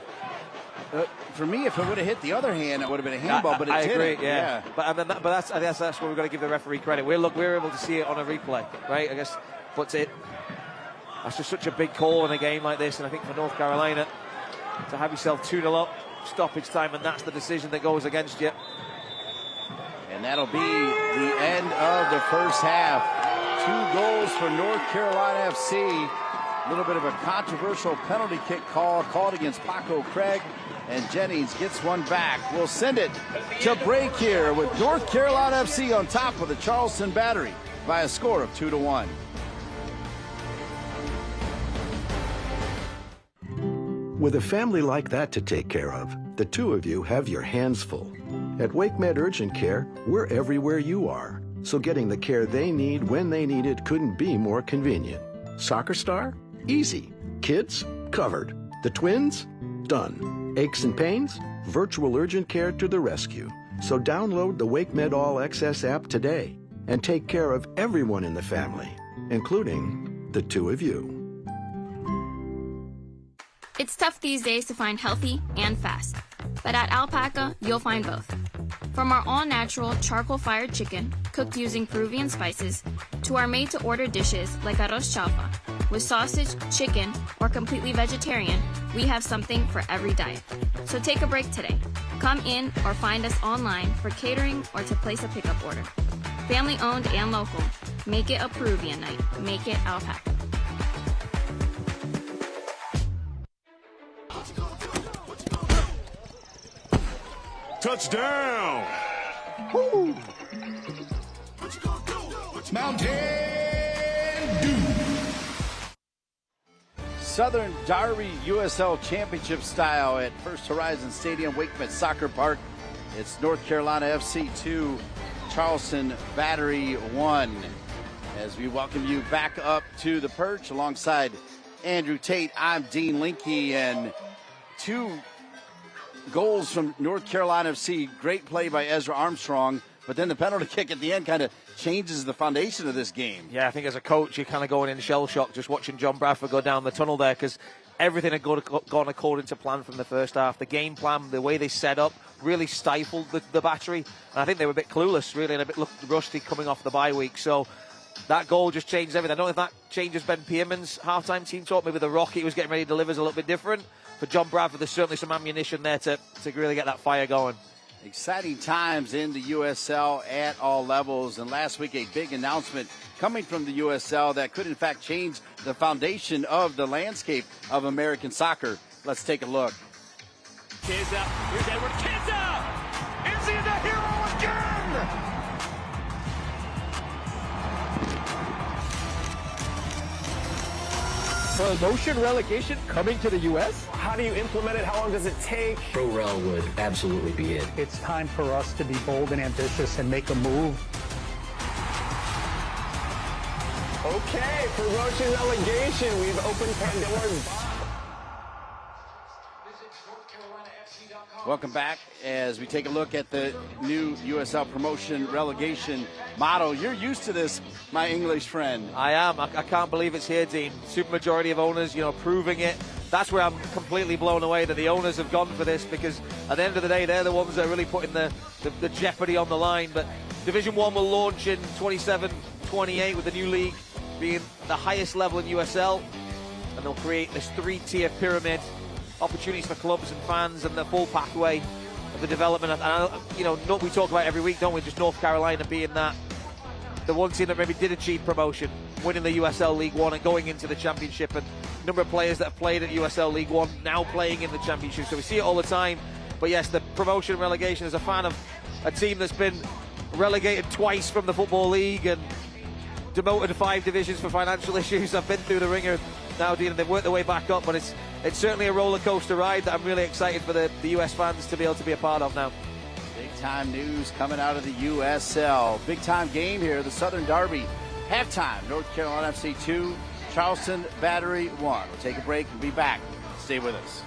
For me, if it would have hit the other hand, it would have been a handball, but it I didn't. agree, yeah. But I mean, that's where we've got to give the referee credit. We're able to see it on a replay, right? I guess, but that's just such a big call in a game like this, and I think for North Carolina to have yourself 2-0 up, stoppage time, and that's the decision that goes against you. And that'll be the end of the first half. 2 goals for North Carolina FC. A little bit of a controversial penalty kick called against Paco Craig, and Jennings gets one back. We'll send it to break here with North Carolina FC on top of the Charleston Battery by a score of 2-1. With a family like that to take care of, the 2 of you have your hands full. At WakeMed Urgent Care, we're everywhere you are, so getting the care they need when they need it couldn't be more convenient. Soccer star? Easy. Kids? Covered. The twins? Done. Aches and pains? Virtual urgent care to the rescue. So download the WakeMed All Access app today and take care of everyone in the family, including the 2 of you. It's tough these days to find healthy and fast, but at Alpaca, you'll find both. From our all-natural charcoal-fired chicken, cooked using Peruvian spices, to our made-to-order dishes like arroz chalfa. With sausage, chicken, or completely vegetarian, we have something for every diet. So take a break today. Come in or find us online for catering or to place a pickup order. Family-owned and local. Make it a Peruvian night. Make it Alpaca. Touchdown! Woo! Mountain Dew! Southern Derby USL Championship style at First Horizon Stadium, WakeMed Soccer Park. It's North Carolina FC 2, Charleston Battery 1. As we welcome you back up to the perch alongside Andrew Tate, I'm Dean Linke, and 2 goals from North Carolina FC. Great play by Ezra Armstrong, but then the penalty kick at the end kind of changes the foundation of this game. Yeah, I think as a coach, you're kind of going in shell shock just watching John Bradford go down the tunnel there, because everything had gone according to plan from the first half. The game plan, the way they set up, really stifled the Battery. And I think they were a bit clueless, really, and a bit rusty coming off the bye week. So that goal just changed everything. I don't know if that changes Ben Pierman's halftime team talk. Maybe the rocket he was getting ready to deliver is a little bit different. For John Bradford, there's certainly some ammunition there to really get that fire going. Exciting times in the USL at all levels. And last week, a big announcement coming from the USL that could, in fact, change the foundation of the landscape of American soccer. Let's take a look. Kizza, here's Edward Kizza! Is he the hero again? Promotion relegation coming to the U.S.? How do you implement it? How long does it take? Pro-Rel would absolutely be it. It's time for us to be bold and ambitious and make a move. Okay, promotion relegation. We've opened Pandora's box. Welcome back as we take a look at the new USL promotion relegation model. You're used to this, my English friend. I am. I can't believe it's here, Dean. Supermajority of owners, proving it. that's where I'm completely blown away that the owners have gone for this, because at the end of the day, they're the ones that are really putting the jeopardy on the line. But Division 1 will launch in 27-28 with the new league being the highest level in USL, and they'll create this 3-tier pyramid, opportunities for clubs and fans, and the full pathway of the development. And you know, we talk about every week, don't we, just North Carolina being the one team that maybe did achieve promotion, winning the USL League One and going into the championship, and a number of players that have played at USL League One now playing in the championship. So we see it all the time. But yes, the promotion and relegation, as a fan of a team that's been relegated twice from the Football League and demoted 5 divisions for financial issues, I've been through the ringer now, Dean, and they've worked their way back up. But it's certainly a roller coaster ride that I'm really excited for the US fans to be able to be a part of now. Big time news coming out of the USL. Big time game here, the Southern Derby. Halftime, North Carolina FC 2, Charleston Battery 1. We'll take a break and be back. Stay with us.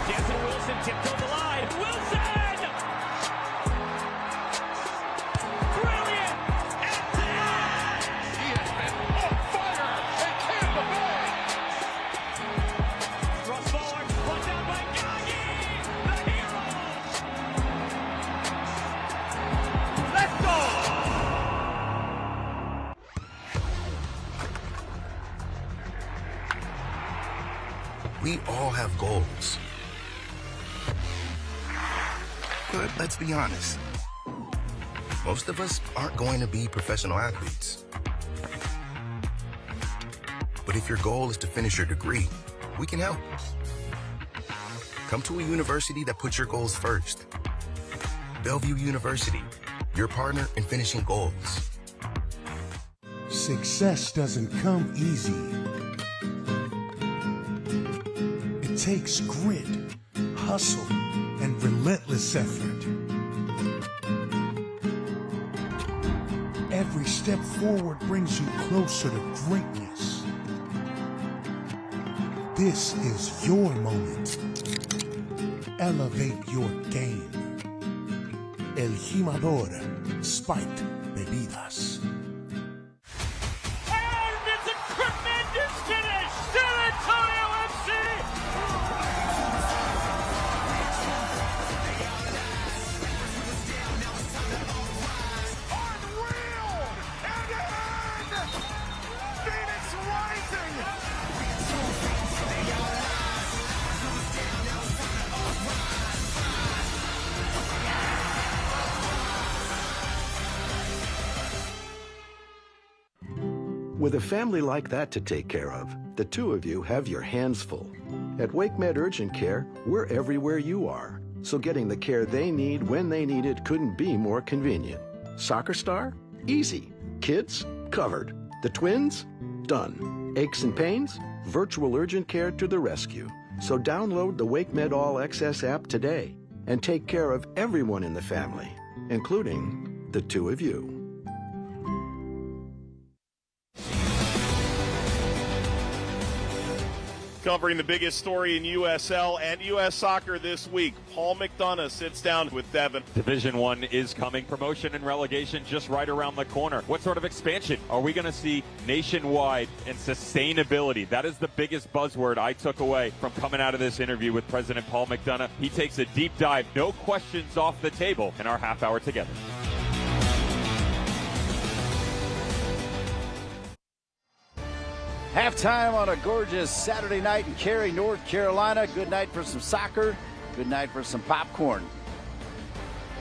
Jansen Wilson tipped on the line. Wilson! Brilliant! And he has been on fire in Tampa Bay! Cross forward, put down by Gaggi, the hero! Let's go! We all have goals. But let's be honest, most of us aren't going to be professional athletes. But if your goal is to finish your degree, we can help. Come to a university that puts your goals first. Bellevue University, your partner in finishing goals. Success doesn't come easy. It takes grit, hustle, and relentless effort. Every step forward brings you closer to greatness. This is your moment. Elevate your game. El Jimador, Spiked Bebidas. And it's a tremendous finish! San Antonio FC! Unreal! And Phoenix Rising! With a family like that to take care of, the two of you have your hands full. At WakeMed Urgent Care, we're everywhere you are, so getting the care they need when they need it couldn't be more convenient. Soccer star? Easy. Kids? Covered. The twins? Done. Aches and pains? Virtual urgent care to the rescue. So download the WakeMed All Access app today and take care of everyone in the family, including the two of you. Covering the biggest story in USL and US soccer this week, Paul McDonough sits down with Devin. Division 1 is coming. Promotion and relegation just right around the corner. What sort of expansion are we going to see nationwide, and sustainability? That is the biggest buzzword I took away from coming out of this interview with President Paul McDonough. He takes a deep dive, no questions off the table in our half hour together. Halftime on a gorgeous Saturday night in Cary, North Carolina. Good night for some soccer. Good night for some popcorn.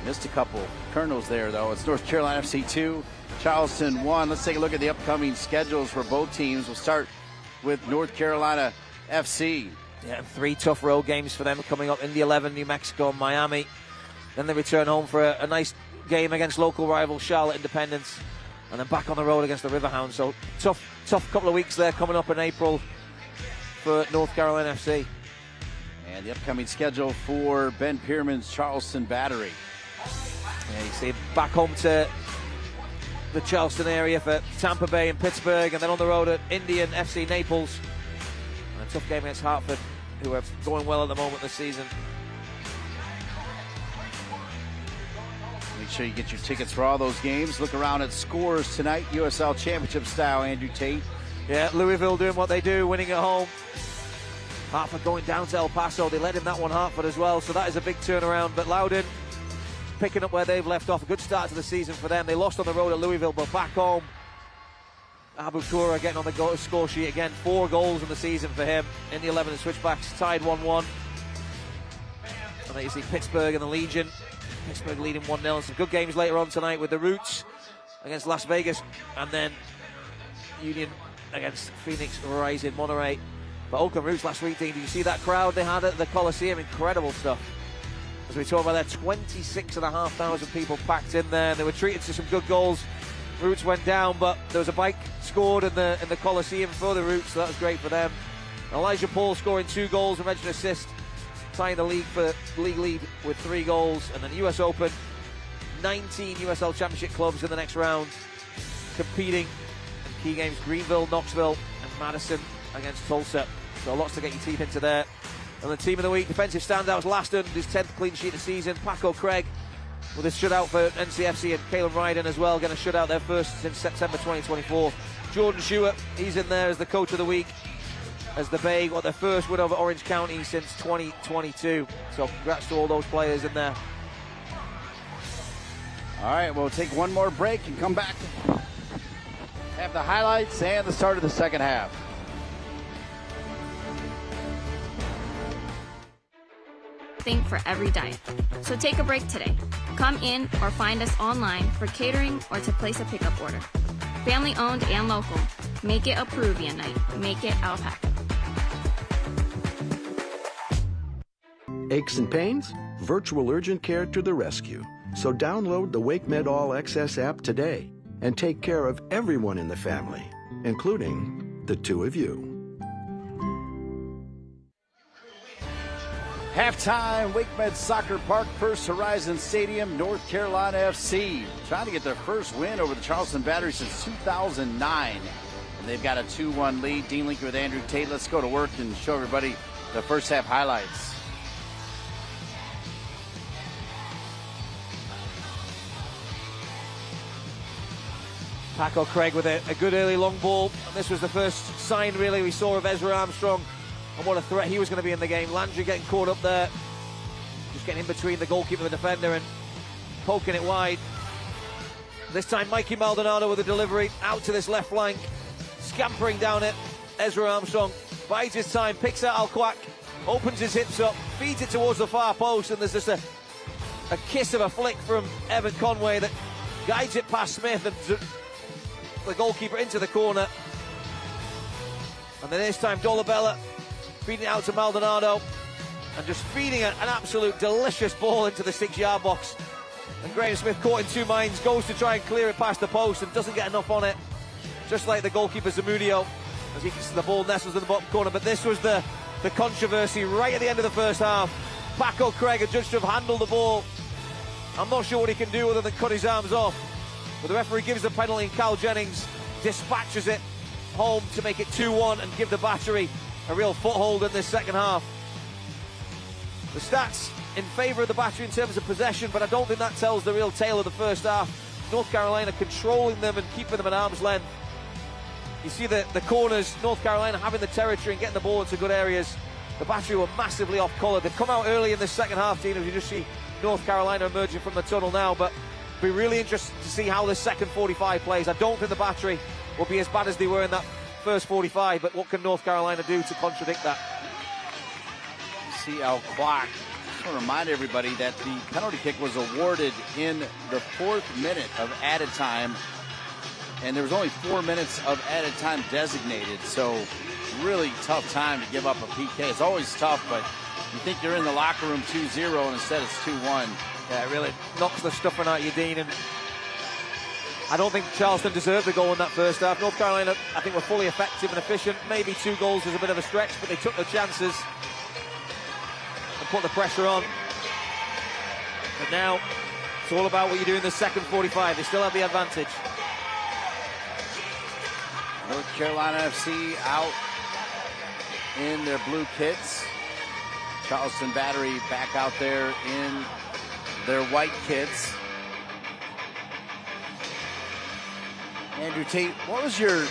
Missed a couple kernels there, though. It's North Carolina FC 2, Charleston 1. Let's take a look at the upcoming schedules for both teams. We'll start with North Carolina FC. Yeah, 3 tough road games for them coming up: Indy 11, New Mexico, and Miami. Then they return home for a nice game against local rival Charlotte Independence, and then back on the road against the Riverhounds. So tough couple of weeks there coming up in April for North Carolina FC. And the upcoming schedule for Ben Pierman's Charleston Battery. Yeah, you see back home to the Charleston area for Tampa Bay and Pittsburgh, and then on the road at Indian FC Naples. And a tough game against Hartford, who are going well at the moment this season. Make sure you get your tickets for all those games. Look around at scores tonight, USL Championship style, Andrew Tate. Yeah, Louisville doing what they do, winning at home. Hartford going down to El Paso. They led in that one, Hartford, as well, so that is a big turnaround. But Loudoun picking up where they've left off. A good start to the season for them. They lost on the road at Louisville, but back home, Abu Kura getting on the score sheet again. 4 goals in the season for him in the 11 and switchbacks, tied 1-1. And then you see Pittsburgh and the Legion. Pittsburgh leading 1-0. Some good games later on tonight with the Roots against Las Vegas, and then Union against Phoenix Rising Monterey. But Oakland Roots last week, Dean, did you see that crowd they had at the Coliseum? Incredible stuff. As we talk about that, 26,500 people packed in there. They were treated to some good goals. Roots went down, but there was a bike scored in the Coliseum for the Roots, so that was great for them. Elijah Paul scoring 2 goals and registered assist, tying the league lead with 3 goals. And then US Open, 19 USL Championship clubs in the next round competing in key games: Greenville, Knoxville, and Madison against Tulsa. So lots to get your teeth into there. And the team of the week, defensive standouts, Laston, his 10th clean sheet of the season. Paco Craig with a shutout for NCFC, and Caleb Ryden as well, getting a shutout their first since September 2024. Jordan Stewart, he's in there as the coach of the week, as the Bay got their first win over Orange County since 2022. So congrats to all those players in there. All right, we'll take one more break and come back. Have the highlights and the start of the second half. Thing for every diet. So take a break today. Come in or find us online for catering or to place a pickup order. Family owned and local. Make it a Peruvian night. Make it Alpaca. Aches and pains? Virtual urgent care to the rescue. So download the WakeMed All Access app today and take care of everyone in the family, including the 2 of you. Halftime, WakeMed Soccer Park, First Horizon Stadium, North Carolina FC. Trying to get their first win over the Charleston Battery since 2009. And they've got a 2-1 lead. Dean Lincoln with Andrew Tate. Let's go to work and show everybody the first half highlights. Paco Craig with a good early long ball. And this was the first sign, really, we saw of Ezra Armstrong and what a threat he was going to be in the game. Landry getting caught up there, just getting in between the goalkeeper and the defender and poking it wide. This time Mikey Maldonado with a delivery out to this left flank, scampering down it. Ezra Armstrong bides his time, picks out Alquac, opens his hips up, feeds it towards the far post, and there's just a kiss of a flick from Evan Conway that guides it past Smith and the goalkeeper into the corner. And then this time Dolabella feeding it out to Maldonado and just feeding an absolute delicious ball into the 6-yard box. And Graham Smith caught in 2 minds, goes to try and clear it past the post and doesn't get enough on it, just like the goalkeeper Zamudio, as the ball nestles in the bottom corner. But this was the controversy right at the end of the first half. Paco Craig adjudged to have handled the ball. I'm not sure what he can do other than cut his arms off, but the referee gives the penalty and Cal Jennings dispatches it home to make it 2-1 and give the Battery a real foothold in this second half. The stats in favour of the Battery in terms of possession, but I don't think that tells the real tale of the first half. North Carolina controlling them and keeping them at arm's length. You see the corners, North Carolina having the territory and getting the ball into good areas. The Battery were massively off colour. They've come out early in this second half, team, as you just see North Carolina emerging from the tunnel now, but it'll be really interesting to see how this second 45 plays. I don't think the Battery will be as bad as they were in that first 45, but what can North Carolina do to contradict that? You see Al Clark. I just want to remind everybody that the penalty kick was awarded in the 4th minute of added time, and there was only 4 minutes of added time designated, so really tough time to give up a PK. It's always tough, but you think you're in the locker room 2-0 and instead it's 2-1. Yeah, it really knocks the stuffing out of you, Dean, and I don't think Charleston deserved a goal in that first half. North Carolina, I think, were fully effective and efficient. Maybe 2 goals was a bit of a stretch, but they took their chances and put the pressure on. But now it's all about what you do in the second 45. They still have the advantage. North Carolina FC out in their blue kits. Charleston Battery back out there in their white kits. Andrew Tate, what was your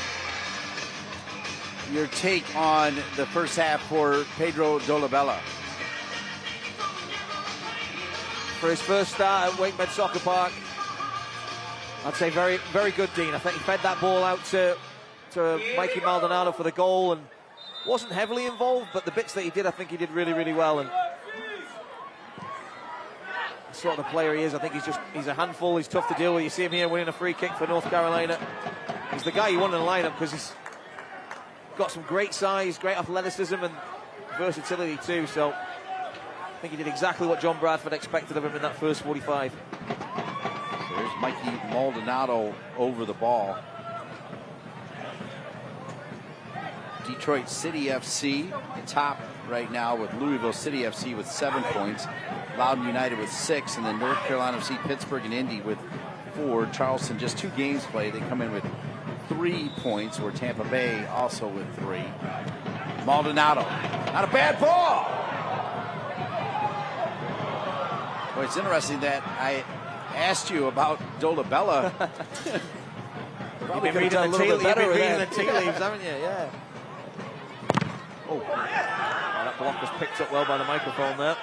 take on the first half for Pedro Dolabella? For his first start at Wakemed Soccer Park, I'd say very, very good, Dean. I think he fed that ball out to Mikey Maldonado for the goal and wasn't heavily involved, but the bits that he did, I think he did really, really well. And the sort of player he is, I think he's a handful. He's tough to deal with. You see him here winning a free kick for North Carolina. He's the guy you want in the lineup because he's got some great size, great athleticism, and versatility too. So I think he did exactly what John Bradford expected of him in that first 45. So there's Mikey Maldonado over the ball. Detroit City FC top right now with Louisville City FC with 7 points, Loudoun United with 6, and then North Carolina FC, Pittsburgh, and Indy with 4. Charleston just 2 games played. They come in with 3 points, where Tampa Bay also with 3. Maldonado, not a bad ball. Boy, it's interesting that I asked you about Dolabella. Probably could have done a little bit better with that. The tea leaves, haven't you? Yeah. Oh, that block was picked up well by the microphone there.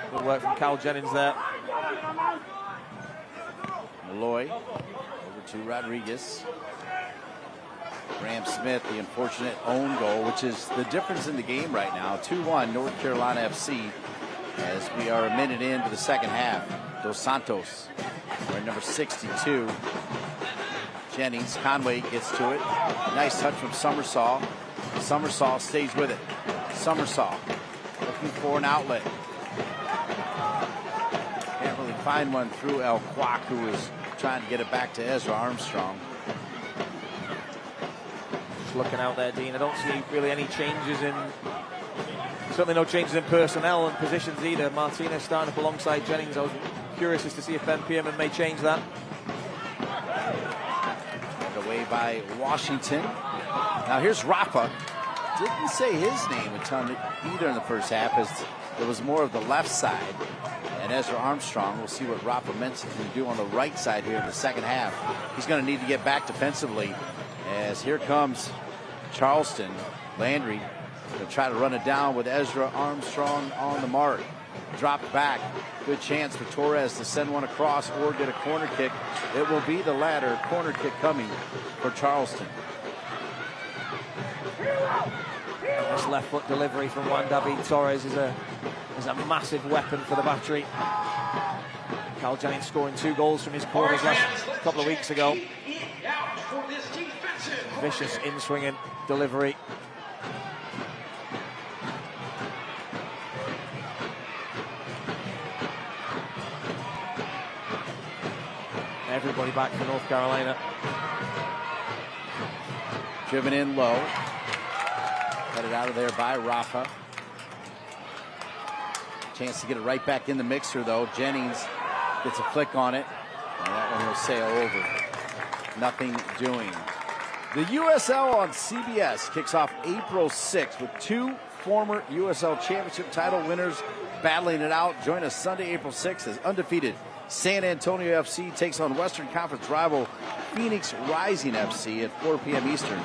Good work from Cal Jennings there. Malloy over to Rodriguez. Graham Smith, the unfortunate own goal, which is the difference in the game right now. 2-1 North Carolina FC as we are a minute into the second half. Dos Santos, wearing number 62. Jennings, Conway gets to it. Nice touch from Summersaw. Summersaw stays with it. Summersaw looking for an outlet. Can't really find one through El Kwak, who is trying to get it back to Ezra Armstrong. Just looking out there, Dean. I don't see really any changes in, certainly no changes in personnel and positions either. Martinez starting up alongside Jennings. I was curious as to see if Ben Pierman may change that. Away by Washington. Now here's Rafa. Didn't say his name a ton either in the first half, as it was more of the left side. And Ezra Armstrong, we'll see what Rafa Mensah can do on the right side here in the second half. He's going to need to get back defensively, as here comes Charleston. Landry going to try to run it down with Ezra Armstrong on the mark. Dropped back. Good chance for Torres to send one across or get a corner kick. It will be the latter. Corner kick coming for Charleston. This left foot delivery from Juan David Torres is a massive weapon for the battery. Cal Jennings scoring 2 goals from his corners last couple of weeks ago. Vicious in-swinging delivery. Everybody back for North Carolina. Driven in low. Headed out of there by Rafa. Chance to get it right back in the mixer, though. Jennings gets a flick on it, and that one will sail over. Nothing doing. The USL on CBS kicks off April 6th with 2 former USL Championship title winners battling it out. Join us Sunday, April 6th, as undefeated San Antonio FC takes on Western Conference rival Phoenix Rising FC at 4 p.m. Eastern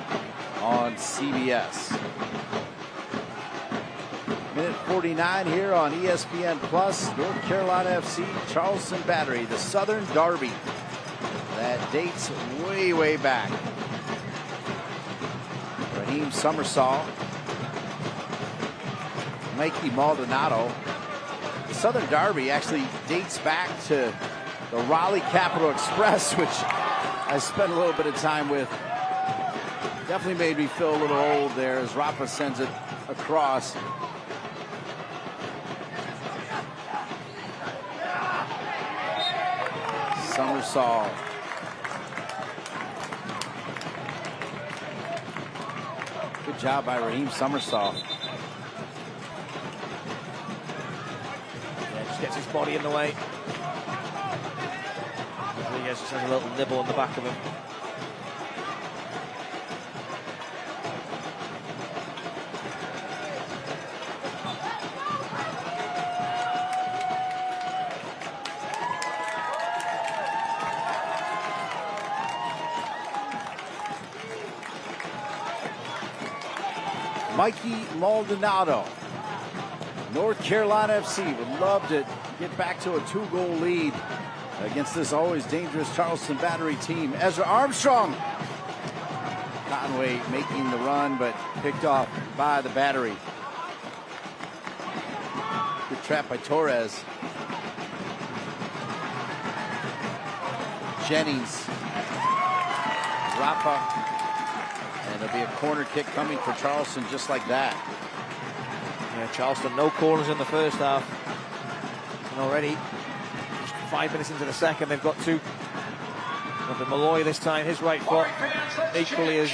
on CBS. Minute 49 here on ESPN Plus. North Carolina FC, Charleston Battery, the Southern Derby. That dates way, way back. Raheem Summersaw, Mikey Maldonado. The Southern Derby actually dates back to the Raleigh Capital Express, which I spent a little bit of time with. Definitely made me feel a little old there as Rafa sends it across. Summersaw. Good job by Raheem Summersaw. Gets his body in the way. Rodriguez just has a little nibble on the back of him. Mikey Maldonado. North Carolina FC would love to get back to a 2-goal lead against this always dangerous Charleston Battery team. Ezra Armstrong. Conway making the run, but picked off by the Battery. Good trap by Torres. Jennings. Rafa. And there'll be a corner kick coming for Charleston just like that. Yeah, Charleston, no corners in the first half. And already, just 5 minutes into the second, they've got two. But Malloy this time, his right foot, equally as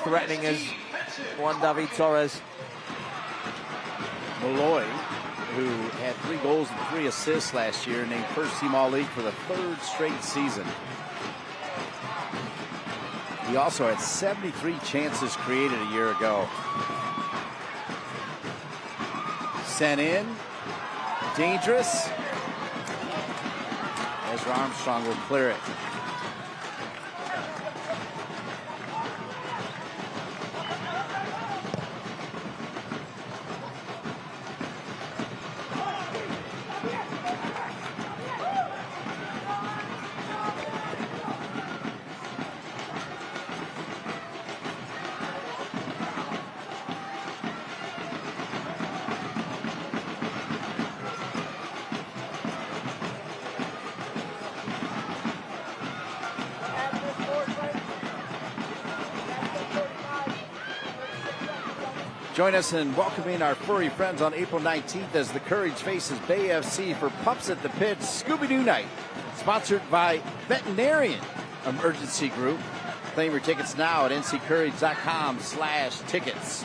threatening as Juan David Torres. Malloy, who had 3 goals and 3 assists last year, named first team All-League for the 3rd straight season. He also had 73 chances created a year ago. Sent in. Dangerous. Ezra Armstrong will clear it. Join us in welcoming our furry friends on April 19th as the Courage faces Bay FC for Pups at the Pit Scooby-Doo Night. Sponsored by Veterinarian Emergency Group. Claim your tickets now at nccourage.com/tickets.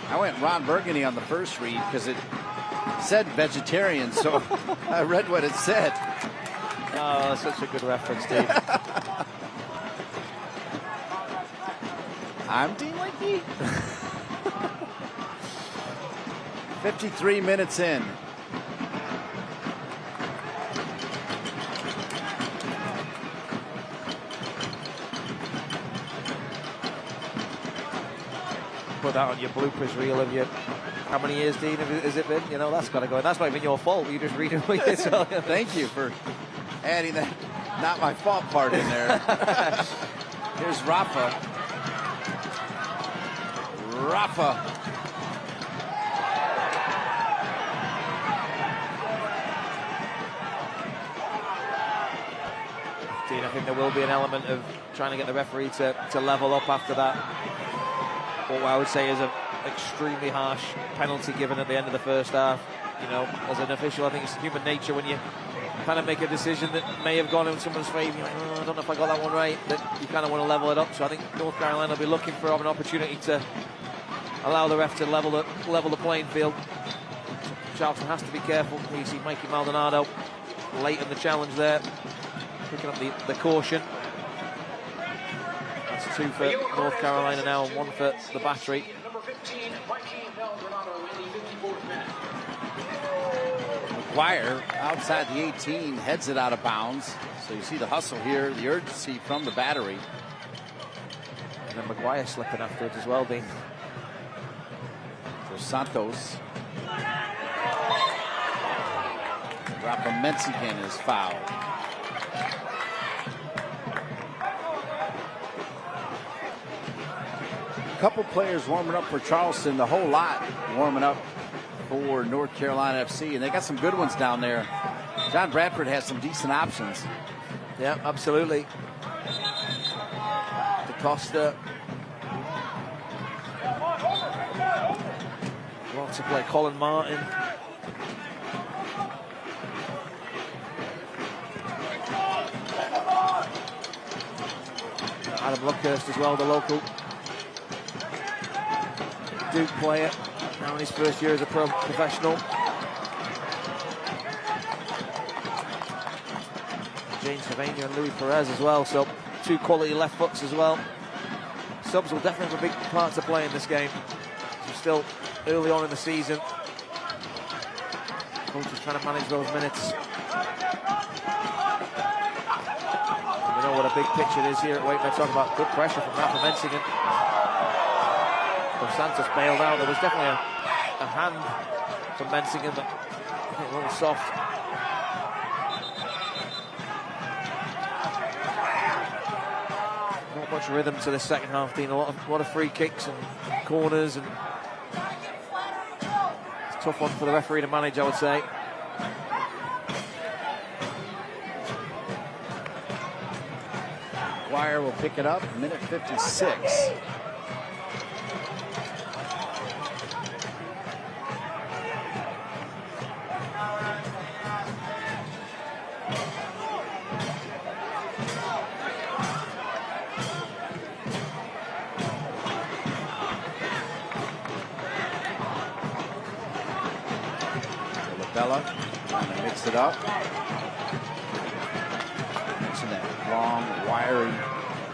I went Ron Burgundy on the first read because it said vegetarian, so I read what it said. Oh, that's such a good reference, Dave. I'm Dean Linky. 53 minutes in. Put that on your bloopers reel of you. How many years, Dean, has it been? You know, that's got to go. And that's not even your fault. You just read it with it. So. Thank you for adding that not my fault part in there. Here's Rafa. Dean, I think there will be an element of trying to get the referee to level up after that. What I would say is an extremely harsh penalty given at the end of the first half. You know, as an official, I think it's human nature when you kind of make a decision that may have gone in someone's favour. You're like, oh, I don't know if I got that one right. That you kind of want to level it up. So I think North Carolina will be looking for an opportunity to allow the ref to level the playing field. Charleston has to be careful. You see Mikey Maldonado late in the challenge there, picking up the caution. That's 2 for North Carolina now and 1 for the Battery. Number 15, Mikey Maldonado in the 54th minute. McGuire outside the 18 heads it out of bounds. So you see the hustle here, the urgency from the Battery. And then McGuire slipping after it as well, Dean. For Santos. Rafa Menzigan is fouled. A couple players warming up for Charleston, the whole lot warming up for North Carolina FC, and they got some good ones down there. John Bradford has some decent options. Yeah, absolutely. DaCosta. Wants to play Colin Martin. Adam Luckhurst as well, the local Duke player, now in his first year as a professional. James Savania and Louis Perez as well, so 2 quality left foots as well. Subs will definitely have a big part to play in this game. So still early on in the season, Coach is trying to manage those minutes. And we know what a big pitch it is here at Wakemed. Talking about good pressure from Rafa Mensingen. Dos Santos bailed out. There was definitely a hand from Mensingen, but I think a little soft. Not much rhythm to the second half, Dean. A lot of free kicks and corners, and it's a tough one for the referee to manage, I would say. Dwyer will pick it up, minute 56. Bella trying to mix it up. Mention that long, wiry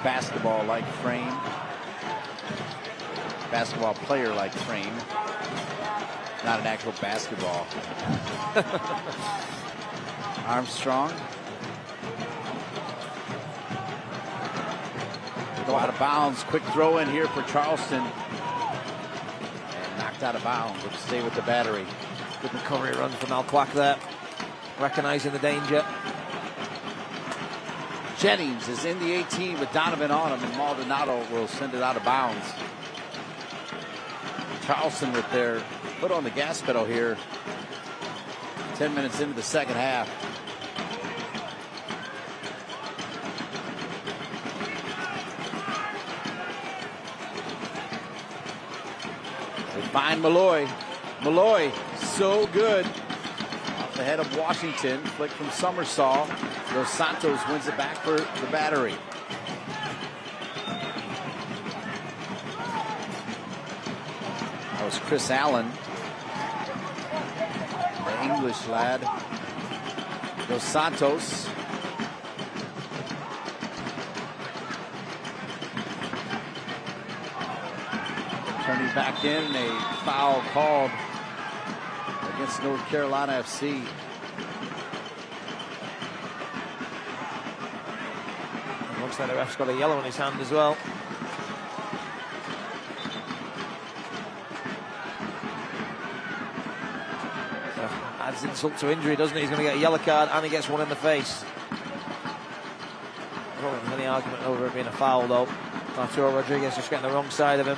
basketball-like frame. Basketball player-like frame. Not an actual basketball. Armstrong. Go out of bounds. Quick throw in here for Charleston. And knocked out of bounds. Will stay with the battery. Good recovery run from Alquac there, recognizing the danger. Jennings is in the 18 with Donovan on him, and Maldonado will send it out of bounds. Charleston with their foot on the gas pedal here. 10 minutes into the second half. They find Malloy. Malloy, so good. Off the head of Washington. Flick from Summersaw. Dos Santos wins it back for the battery. That was Chris Allen, the English lad. Dos Santos. Turning back in, a foul called against North Carolina FC. Looks like the ref's got a yellow in his hand as well. So adds insult to injury, doesn't he? He's going to get a yellow card and he gets one in the face. I don't think there's any argument over it being a foul though. Arturo Rodriguez just getting the wrong side of him.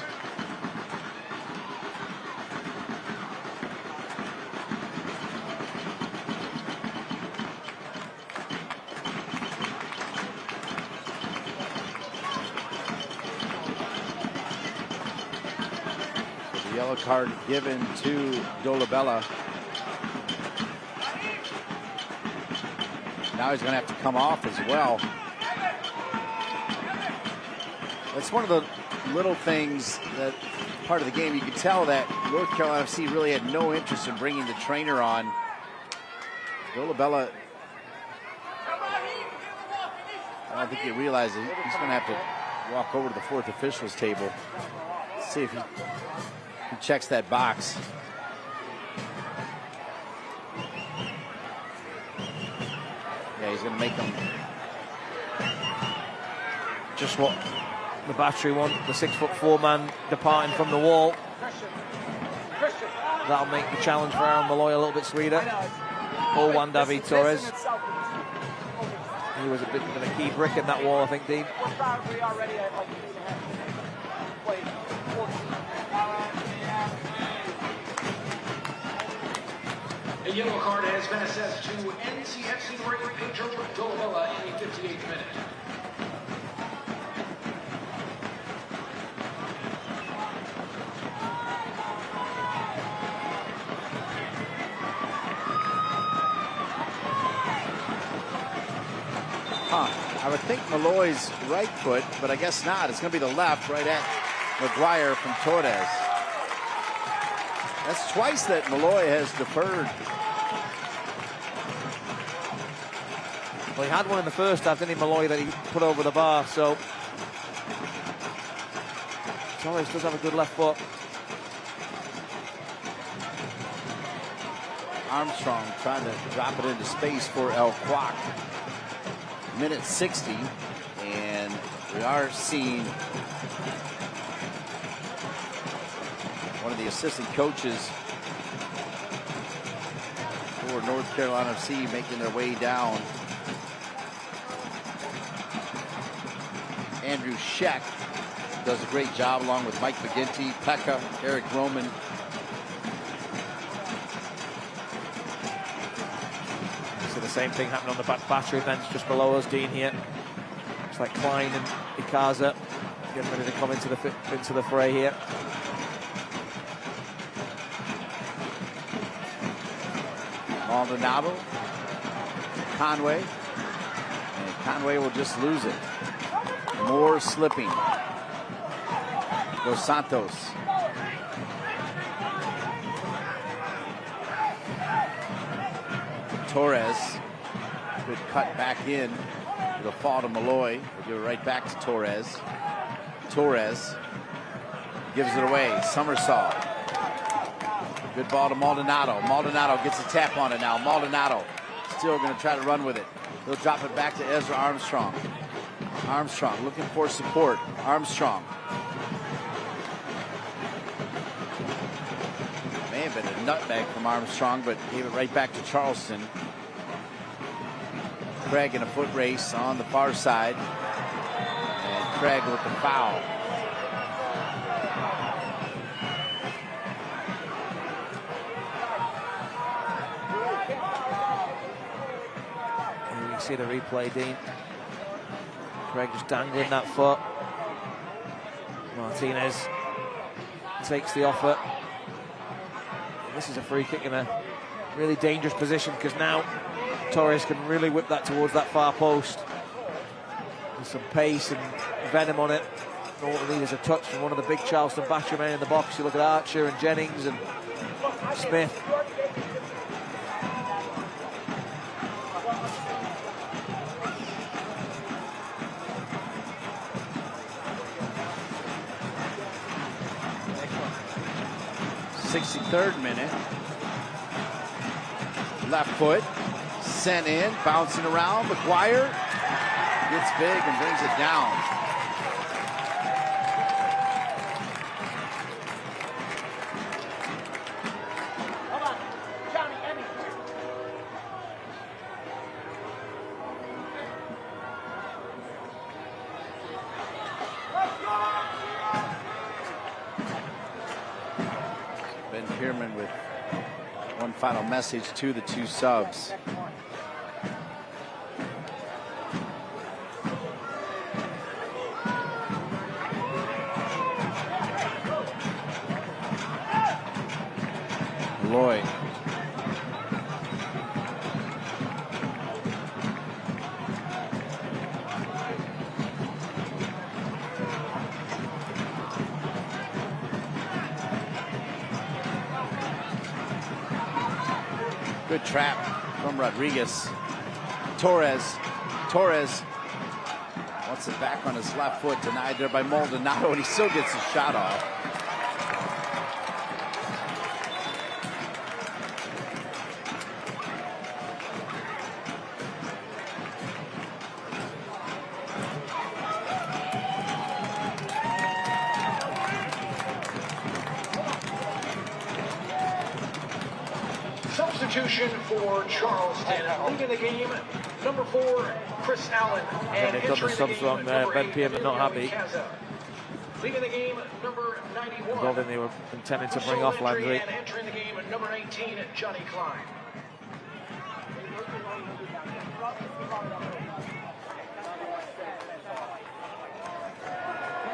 Yellow card given to Dolabella. Now he's going to have to come off as well. That's one of the little things that part of the game. You could tell that North Carolina FC really had no interest in bringing the trainer on. Dolabella, I don't think he realized it. He's going to have to walk over to the fourth officials table. See if he checks that box. Yeah, he's going to make them. Just what the battery want, the 6'4" man departing from the wall. That'll make the challenge for Aaron Malloy a little bit sweeter. Or Juan David Torres. He was a bit of a key brick in that wall, I think, Dean. A yellow card has been assessed to NCFC number 8 Pedro Dolabella in the 58th minute. I would think Malloy's right foot, but I guess not. It's going to be the left, right at McGuire from Torres. That's twice that Malloy has deferred. Well, he had one in the first half, didn't he, Malloy, that he put over the bar, so Torres does have a good left foot. Armstrong trying to drop it into space for El Quack. Minute 60, and we are seeing one of the assistant coaches for North Carolina FC making their way down. Andrew Scheck does a great job along with Mike McGinty, Pekka, Eric Roman. So the same thing happened on the battery bench just below us, Dean here. It's like Klein and Ikaza getting ready to come into the fray here. Maldonado, Conway, and Conway will just lose it. More slipping. Dos Santos. Torres. Good cut back in. It'll fall to Malloy. We'll give it right back to Torres. Torres gives it away. Somersault. Good ball to Maldonado. Maldonado gets a tap on it now. Maldonado still going to try to run with it. He'll drop it back to Ezra Armstrong. Armstrong looking for support. Armstrong. May have been a nutmeg from Armstrong, but gave it right back to Charleston. Craig in a foot race on the far side. And Craig with the foul. And you can see the replay, Dean. Craig just dangling that foot. Martinez takes the offer. This is a free kick in a really dangerous position because now Torres can really whip that towards that far post. With some pace and venom on it. All we need is a touch from one of the big Charleston battery men in the box. You look at Archer and Jennings and Smith. Third minute. Left foot. Sent in. Bouncing around. McGuire gets big and brings it down. With one final message to the two subs. Lloyd. Good trap from Rodriguez. Torres wants it back on his left foot, denied there by Maldonado, and he still gets his shot off. Substitution for Charleston. Leading the game, number 4, Chris Allen. And they've done the subs wrong there. Ben Pierman not happy. Leading the game, number 91. Well, then they were intending to bring off Landry. And entering the game, number 18, Johnny Klein.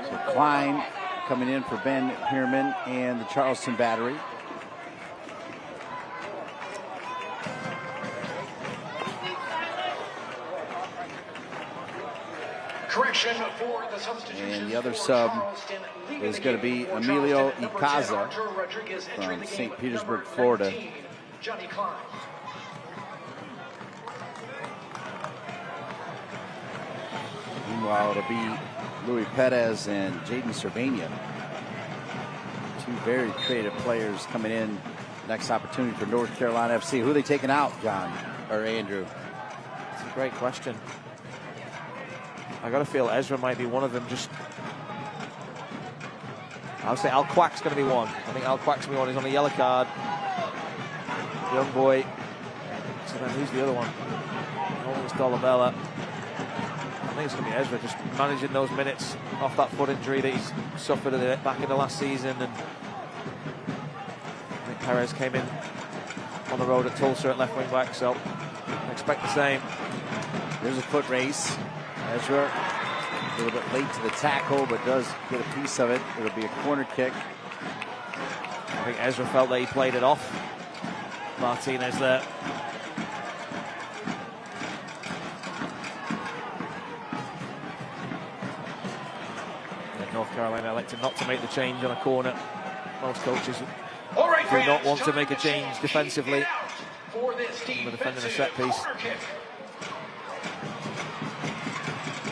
So Klein coming in for Ben Pierman and the Charleston battery. Correction for the substitution. And the other sub is going to be Emilio Ikaza from St. Petersburg, Florida. Johnny Klein. Meanwhile, it'll be Louis Perez and Jaden Cervania. Two very creative players coming in next opportunity for North Carolina FC. Who are they taking out, John or Andrew? It's a great question. I got to feel Ezra might be one of them. I'll say Al Quack's going to be one. I think Al Quack's going to be one. He's on a yellow card. Young boy. So then who's the other one? Oh, it's Dolabella. I think it's going to be Ezra, just managing those minutes off that foot injury that he's suffered back in the last season. And I think Perez came in on the road at Tulsa at left wing back, so I expect the same. There's a foot race. Ezra a little bit late to the tackle, but does get a piece of it. It'll be a corner kick. I think Ezra felt that he played it off Martinez there. North Carolina elected not to make the change on a corner. Most coaches do not want to make a change defensively. We're defending a set piece.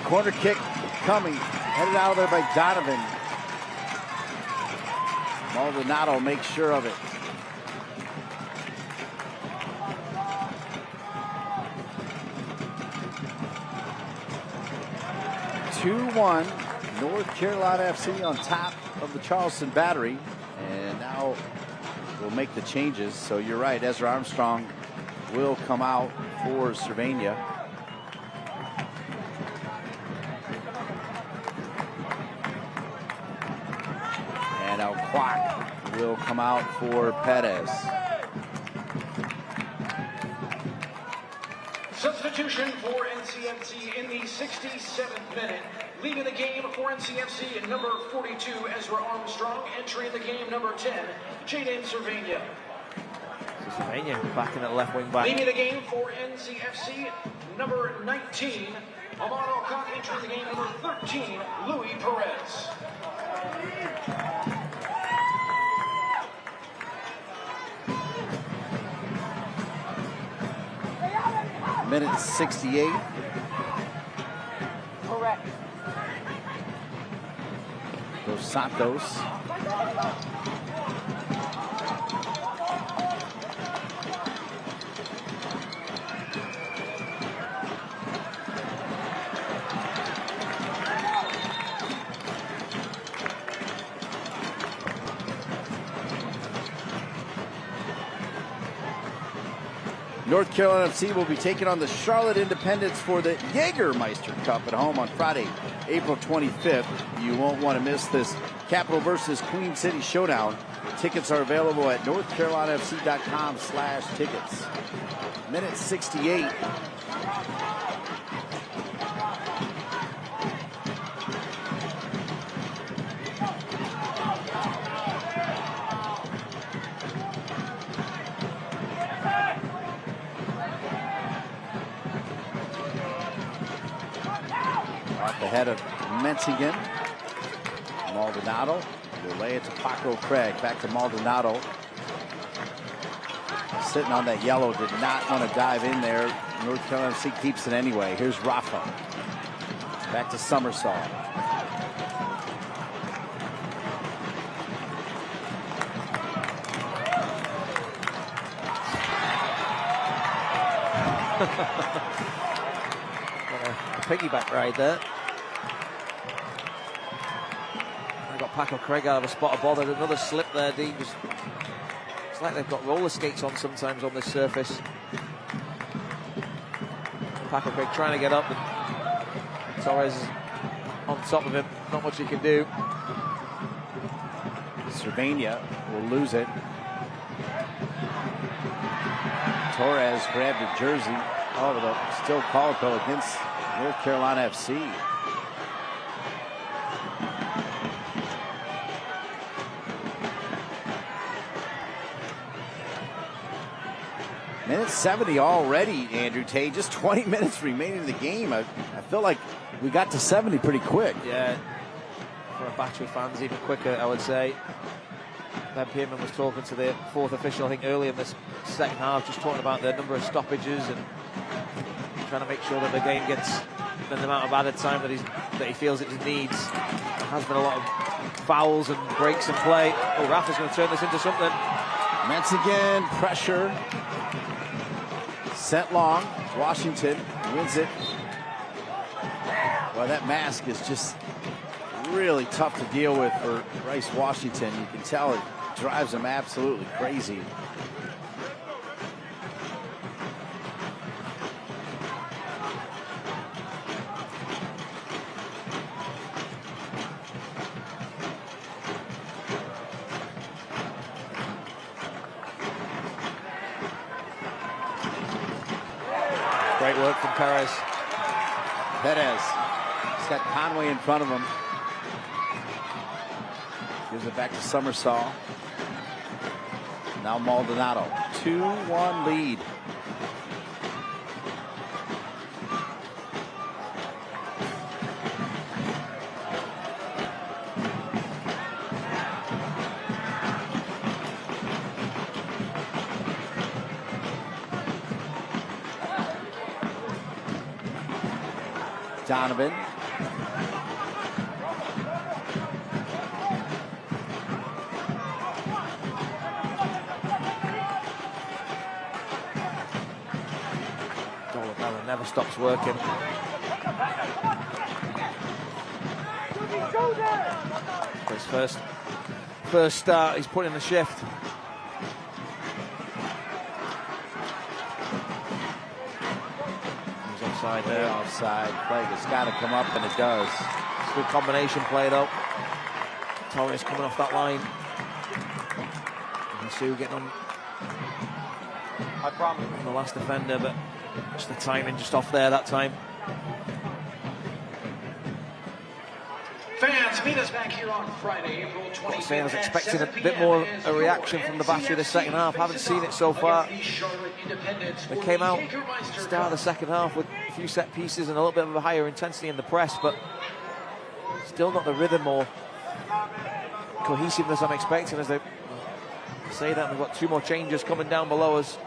Corner kick coming, headed out there by Donovan. Maldonado makes sure of it. (2-1). North Carolina FC on top of the Charleston Battery, and now we'll make the changes. So you're right, Ezra Armstrong will come out for Cervania. And Al Quack will come out for Perez. Substitution for NCFC in the 67th minute. Leaving the game for NCFC, number 42, Ezra Armstrong. Entering the game, number 10, Jaden Cervania. Cervania back in at left wing back. Leaving the game for NCFC, number 19, Ahmad Alcock. Entering the game, number 13, Louis Perez. Minute 68. Correct. Dos Santos. North Carolina FC will be taking on the Charlotte Independents for the Jägermeister Cup at home on Friday, April 25th. You won't want to miss this Capital versus Queen City showdown. Tickets are available at northcarolinafc.com/tickets. Minute 68. Ahead of Menzigan. Maldonado will lay it to Paco Craig. Back to Maldonado. Sitting on that yellow, did not want to dive in there. North Carolina FC keeps it anyway. Here's Rafa. Back to Somersault. A piggyback ride there. Paco Craig out of a spot of bother. Another slip there, Dean. It's like they've got roller skates on sometimes on this surface. Paco Craig trying to get up, and Torres is on top of him. Not much he can do. Cervania will lose it. Torres grabbed a jersey. Oh, but still called though against North Carolina FC. Minute 70 already, Andrew Tate. Just 20 minutes remaining in the game. I feel like we got to 70 pretty quick. Yeah, for a batch of fans, even quicker, I would say. Ben Pierman was talking to the fourth official, I think, early in this second half, just talking about the number of stoppages and trying to make sure that the game gets the amount of added time that he feels it needs. There has been a lot of fouls and breaks in play. Oh, Rafa's going to turn this into something. Metzingen, pressure. Sent long. Washington wins it. Well, that mask is just really tough to deal with for Bryce Washington. You can tell it drives him absolutely crazy. Great work from Perez. He's got Conway in front of him. Gives it back to Summersall. Now Maldonado. 2-1 lead. Donovan. Dolabella never stops working. For his first start, he's put in the shift. Offside there. Offside. Flag has got to come up, and it does. It's a good combination play, though. Torres coming off that line. And Sue getting on the last defender, but just the timing just off there that time. Fans, meet us back here on Friday, April 25th. I was expecting a bit more a reaction from the Battery the second half. Haven't seen it so far. They came out start of the second half with a few set pieces and a little bit of a higher intensity in the press, but still not the rhythm or cohesiveness I'm expecting as they say that. We've got two more changes coming down below us.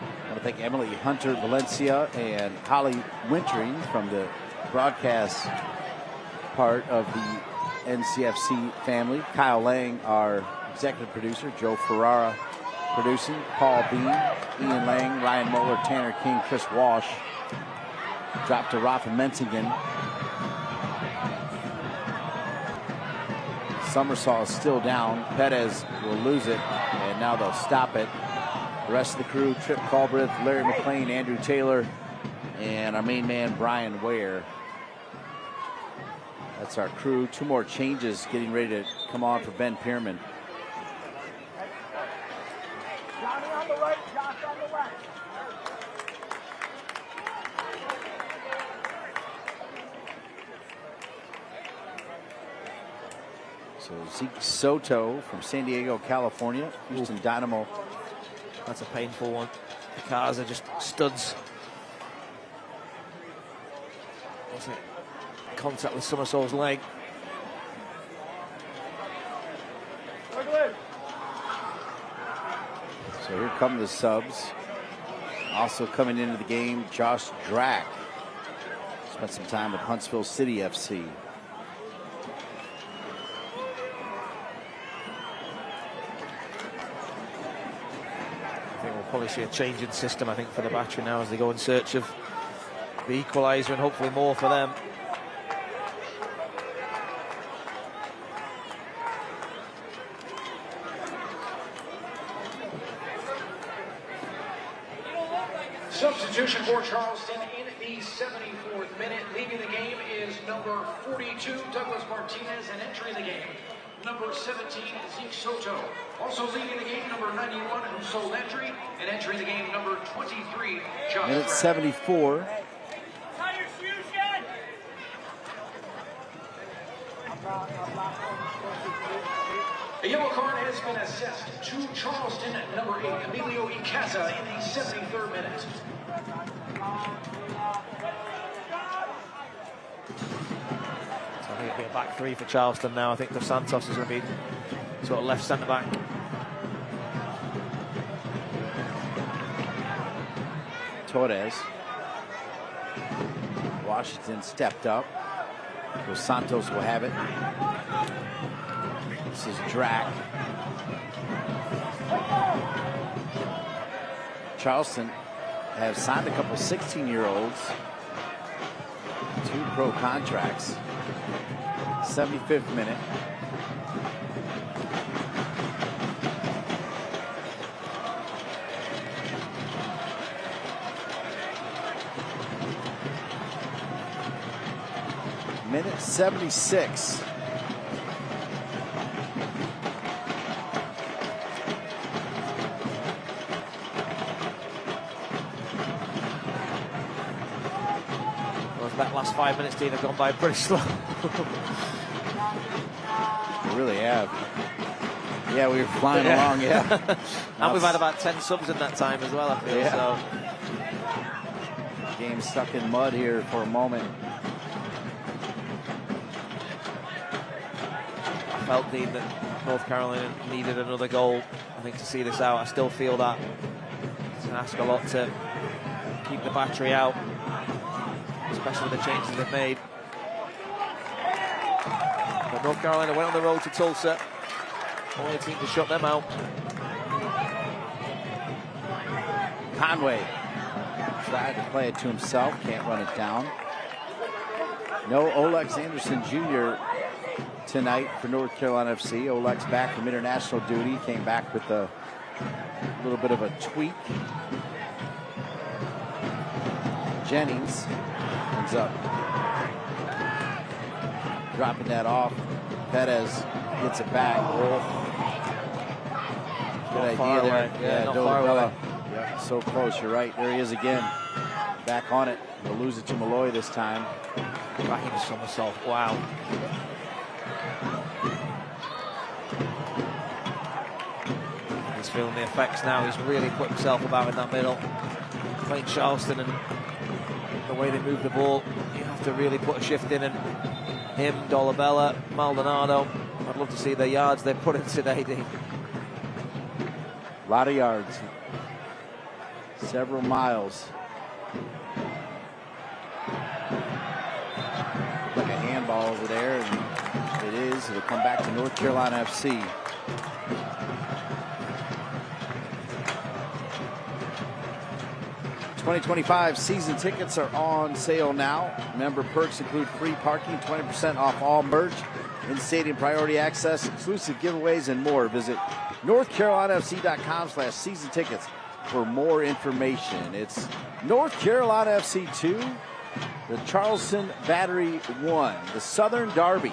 I want to thank Emily Hunter Valencia and Holly Wintering from the broadcast part of the NCFC family. Kyle Lang, our executive producer. Joe Ferrara producing. Paul Bean, Ian Lang, Ryan Moeller, Tanner King, Chris Walsh. Dropped to Rafa Metzingen. Summersall is still down. Perez will lose it, and now they'll stop it. The rest of the crew: Trip Culbreth, Larry McLean, Andrew Taylor, and our main man, Brian Ware. That's our crew. Two more changes getting ready to come on for Ben Pierman. So Zeke Soto from San Diego, California. Houston Dynamo. That's a painful one. The cars are just studs. What's it? Contact with Summersall's leg. So here come the subs. Also coming into the game, Josh Drack. Spent some time with Huntsville City FC. I think we'll probably see a change in system, I think, for the Battery now as they go in search of the equaliser and hopefully more for them. Substitution for Charleston in the 74th minute. Leaving the game is number 42, Douglas Martinez, and entering the game, number 17, Zeke Soto. Also leaving the game, number 91, who sold entry, and entering the game, number 23, Josh. Minute 74. A yellow card has been assessed to Charleston, number 8, Emilio Icaza, in the 73rd minute. So I think it'll be a back three for Charleston now. I think Dos Santos is going to be sort of left centre back. Torres. Washington stepped up. Dos Santos will have it. This is Drack. Charleston have signed a couple 16-year-olds, 2 pro contracts. 75th minute. Minute 76. That last 5 minutes, Dean, have gone by pretty slow. They really have. Yeah, we were flying along, yeah. And we've had about 10 subs in that time as well, I feel. So. Game stuck in mud here for a moment. I felt, Dean, that North Carolina needed another goal, I think, to see this out. I still feel that it's going to ask a lot to keep the battery out, especially with the changes they've made. But North Carolina went on the road to Tulsa. Only a team to shut them out. Conway tried to play it to himself, can't run it down. No Olex Anderson Jr. tonight for North Carolina FC. Olex back from international duty, came back with a little bit of a tweak. Jennings ends up dropping that off. Perez gets it back. Oh. Good idea there. Yeah, not far away. Yeah, so close, you're right. There he is again. Back on it. They'll lose it to Malloy this time. Back into somersault. Wow. He's feeling the effects now. He's really put himself about in that middle. Playing Charleston and the way they move the ball, you have to really put a shift in. And him, Dolabella, Maldonado, I'd love to see the yards they put in today, Dean. A lot of yards. Several miles. Like a handball over there, and it is. It'll come back to North Carolina FC. '25 season tickets are on sale now. Member perks include free parking, 20% off all merch, in-stadium priority access, exclusive giveaways, and more. Visit NorthCarolinaFC.com/season tickets for more information. It's North Carolina FC 2, the Charleston Battery 1, the Southern Derby.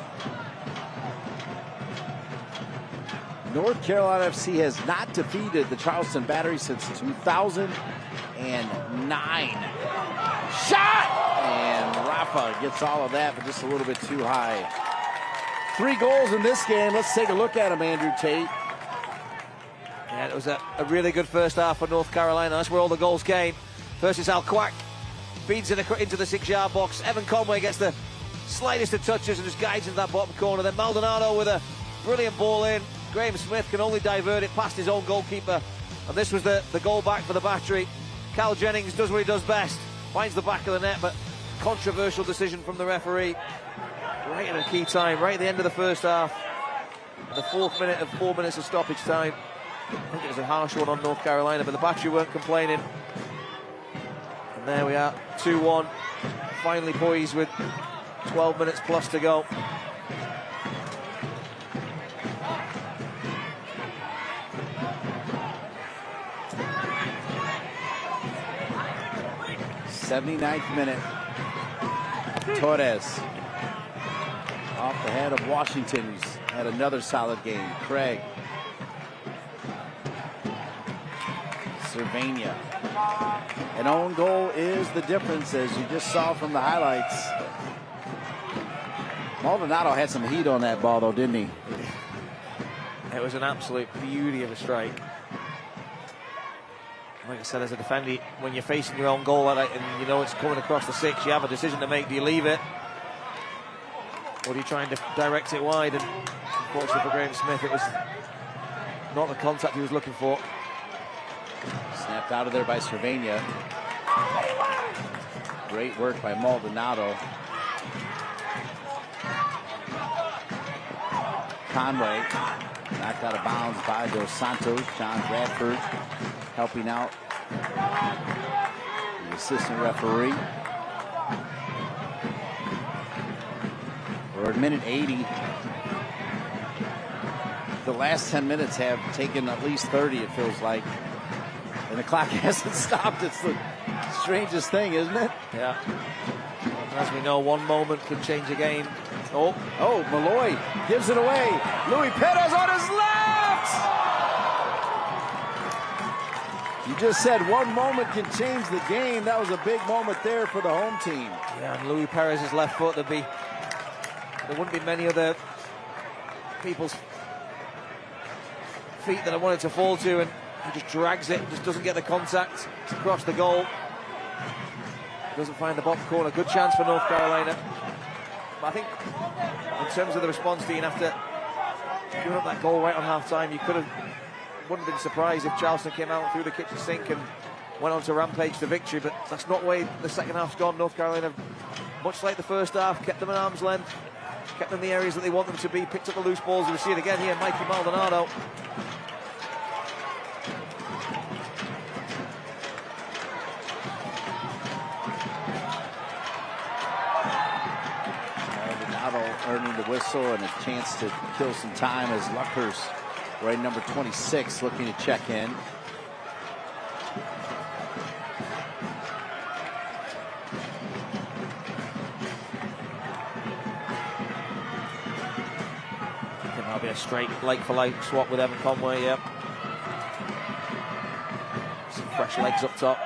North Carolina FC has not defeated the Charleston Battery since 2009. Shot! And Rafa gets all of that, but just a little bit too high. 3 goals in this game. Let's take a look at them, Andrew Tate. Yeah, it was a really good first half for North Carolina. That's where all the goals came. First is Al Quack. Feeds it into the 6-yard box. Evan Conway gets the slightest of touches and just guides into that bottom corner. Then Maldonado with a brilliant ball in. Graham Smith can only divert it past his own goalkeeper. And this was the goal back for the Battery. Cal Jennings does what he does best. Finds the back of the net, but controversial decision from the referee. Right at a key time, right at the end of the first half. The 4th minute of 4 minutes of stoppage time. I think it was a harsh one on North Carolina, but the Battery weren't complaining. And there we are, 2-1. Finally poised with 12 minutes plus to go. '79th minute. Torres off the head of Washington, who's had another solid game. Craig. Cervania. An own goal is the difference, as you just saw from the highlights. Maldonado had some heat on that ball, though, didn't he? It was an absolute beauty of a strike. Like I said, as a defender, when you're facing your own goal and you know it's coming across the 6, you have a decision to make. Do you leave it? Or do you try and direct it wide? And unfortunately for Graham Smith, it was not the contact he was looking for. Snapped out of there by Cervania. Great work by Maldonado. Conway knocked out of bounds by Dos Santos. John Bradford helping out The assistant referee. We're at minute 80. The last 10 minutes have taken at least 30, it feels like. And the clock hasn't stopped. It's the strangest thing, isn't it? Yeah. As we know, one moment can change a game. Oh, Malloy gives it away. Louis Perez on his left! You just said one moment can change the game. That was a big moment there for the home team. Yeah, and Louis Perez's left foot, there wouldn't be many other people's feet that I wanted to fall to, and he just drags it, just doesn't get the contact across the goal. Doesn't find the bottom corner. Good chance for North Carolina. But I think in terms of the response, Dean, after giving up that goal right on half-time, you wouldn't have been surprised if Charleston came out through the kitchen sink and went on to rampage to victory, but that's not the way the second half's gone. North Carolina, much like the first half, kept them at arm's length, kept them in the areas that they want them to be, picked up the loose balls. We see it again here, Mikey Maldonado. Earning the whistle and a chance to kill some time as Luckhurst, right number 26, looking to check in. That'll be a straight like-for-like swap with Evan Conway, yeah. Some fresh legs up top.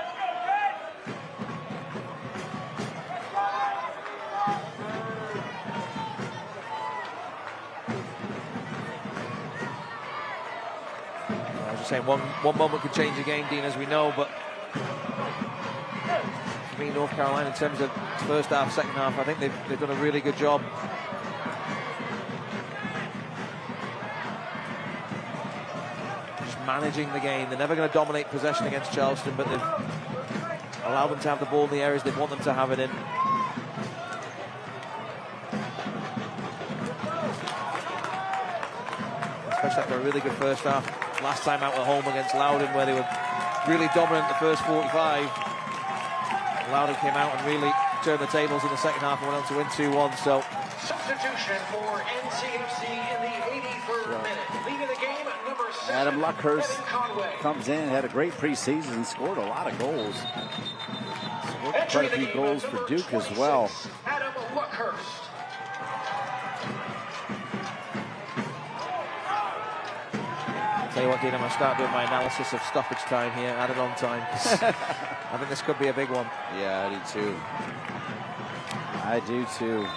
Saying one moment could change the game, Dean, as we know, but for me, North Carolina, in terms of first half, second half, I think they've done a really good job. Just managing the game. They're never going to dominate possession against Charleston, but they've allowed them to have the ball in the areas they want them to have it in. Especially after a really good first half. Last time out at home against Loudoun, where they were really dominant the first 45. Loudoun came out and really turned the tables in the second half and went on to win 2-1. So substitution for NCFC in the 83rd minute. Leaving the game, number 7, Adam Luckhurst Evan Conway. comes in, had a great preseason, scored a lot of goals. Scored quite a few goals for Duke as well. Adam Luckhurst. Tell you what, Dean, I'm going to start doing my analysis of stoppage time here, added on time. I think this could be a big one. Yeah, I do too.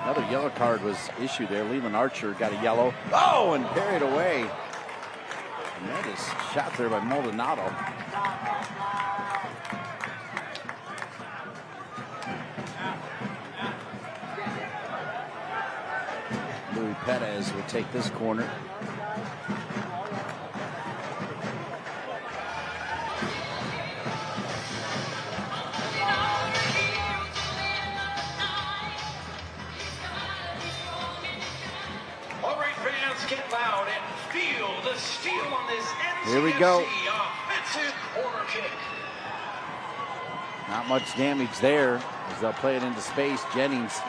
Another yellow card was issued there. Leland Archer got a yellow. Oh, and parried away. And that is shot there by Maldonado. Louis Perez will take this corner. Get loud and feel the steal on this NCFC Here we go. Offensive corner kick. Not much damage there as they'll play it into space. Jennings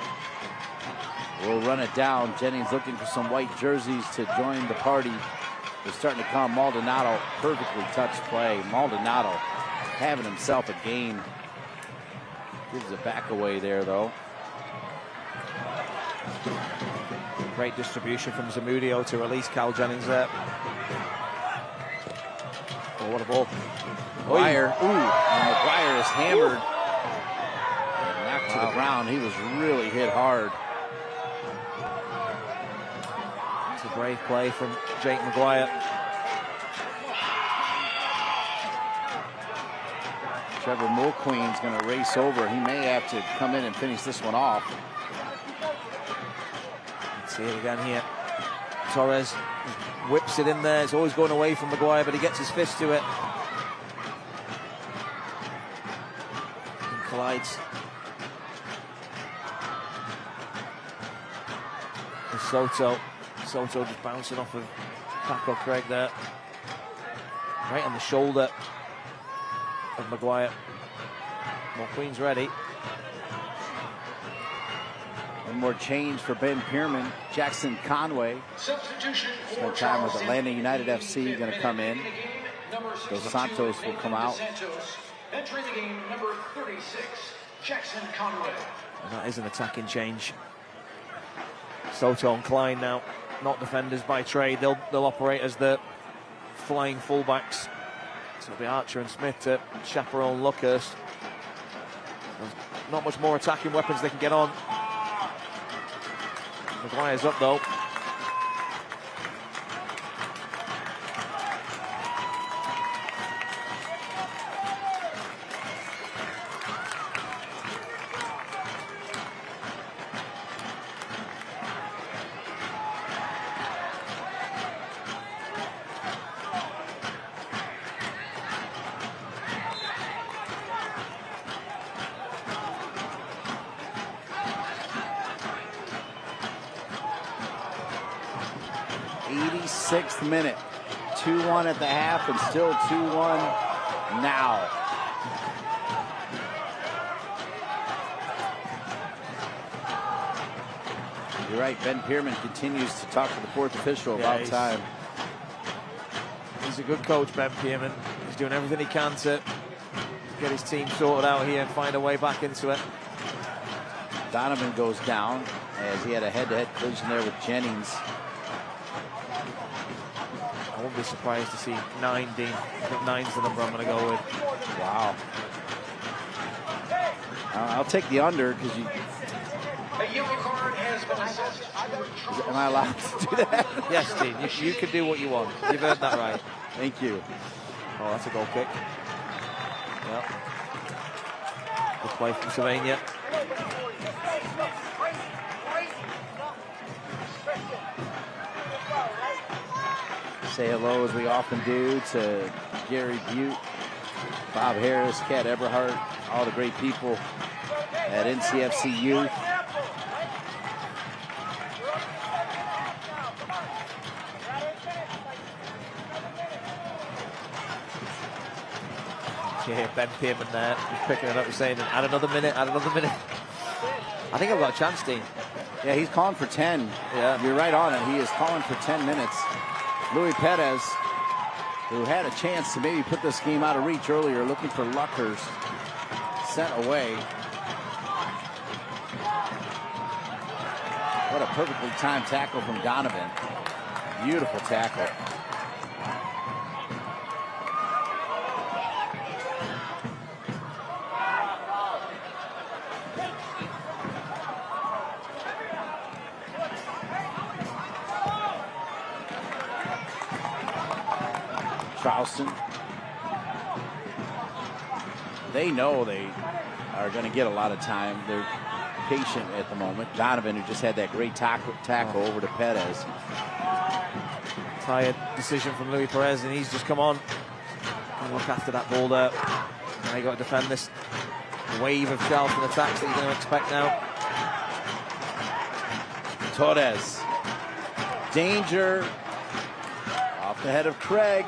will run it down. Jennings looking for some white jerseys to join the party. They're starting to come. Maldonado, perfectly touched play. Maldonado having himself a game. Gives a back away there, though. Great distribution from Zamudio to release Cal Jennings there. Oh, what a ball. McGuire. Ooh. And McGuire is hammered. And knocked to the ground. He was really hit hard. It's a brave play from Jake McGuire. Trevor Mulqueen's going to race over. He may have to come in and finish this one off. See it again here. Torres whips it in there. It's always going away from McGuire, but he gets his fist to it. And collides. And Soto just bouncing off of Paco Craig there. Right on the shoulder of Maguire. Well, Queen's ready. One more change for Ben Pierman. Jackson Conway. Substitution Spent time with Atlanta United FC, going to come in. Dos Santos will come out. Entering the game, number 36, Jackson Conway. And that is an attacking change. Soto and Klein now, not defenders by trade. They'll operate as the flying fullbacks. So it'll be Archer and Smith to chaperone Luckhurst. There's not much more attacking weapons they can get on. Maguire's up though. Sixth minute, 2-1 at the half, and still 2-1 now. You're right, Ben Pierman continues to talk to the fourth official about time. He's a good coach, Ben Pierman. He's doing everything he can to get his team sorted out here and find a way back into it. Donovan goes down as he had a head-to-head collision there with Jennings. I wouldn't be surprised to see 9, Dean. I think 9's the number I'm going to go with. Wow. I'll take the under because you. A yellow card has been assessed. Am I allowed to do that? Yes, Dean. You can do what you want. You've heard that right. Thank you. Oh, that's a goal kick. Yeah. Good play from Sylvania. Say hello, as we often do, to Gary Butte, Bob Harris, Kat Eberhardt, all the great people at NCFC Youth. Yeah, Ben Pierman there, just picking it up and saying, add another minute, add another minute. I think I've got a chance, Dean. Yeah, he's calling for 10. Yeah. You're right on it. He is calling for 10 minutes. Louis Perez, who had a chance to maybe put this game out of reach earlier, looking for Luckhurst, sent away. What a perfectly timed tackle from Donovan. Beautiful tackle. Charleston. They know they are going to get a lot of time. They're patient at the moment. Donovan, who just had that great tackle over to Perez. Tired decision from Louis Perez, and he's just come on and look after that ball there. Now you got to defend this wave of Charleston attacks that you're going to expect now. Torres. Danger. Off the head of Craig.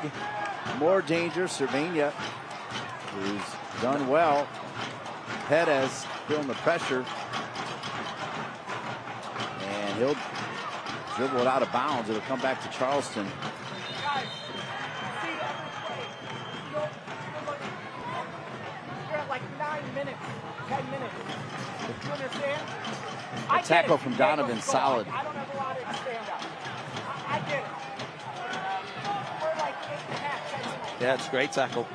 More danger. Cervania, who's done well. Perez feeling the pressure. And he'll dribble it out of bounds. It'll come back to Charleston. You're at like 9 minutes, 10 minutes. You understand? A tackle from Donovan, solid. I don't have a lot of stand up. I get it. We're like 8.5, 10 minutes. Yeah, it's a great tackle.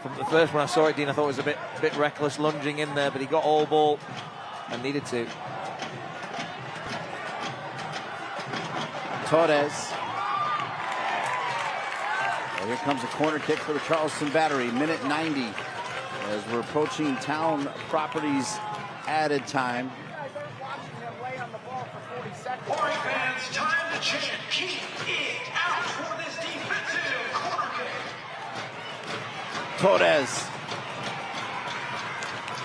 From the first when I saw it, Dean, I thought it was a bit reckless lunging in there, but he got all ball and needed to. Torres. Well, here comes a corner kick for the Charleston Battery. Minute 90 as we're approaching Town Properties added time. Warring fans, time to chant. Keep it out for this defensive corner kick. Torres.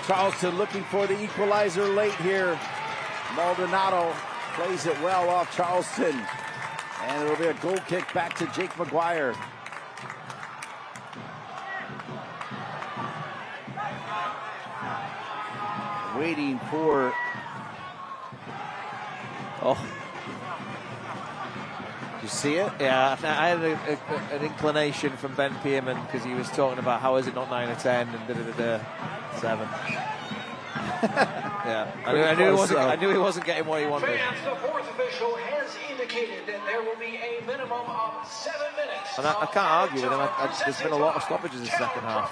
Charleston looking for the equalizer late here. Maldonado plays it well off Charleston. And it'll be a goal kick back to Jake Maguire. waiting for... Oh. You see it? Yeah, I had an inclination from Ben Pearman because he was talking about how is it not 9 or 10 and 7. Yeah, I knew he wasn't getting what he wanted. Fans, the fourth official has indicated that there will be a minimum of 7 minutes. And I can't argue with him. There's been a lot of stoppages in the second half.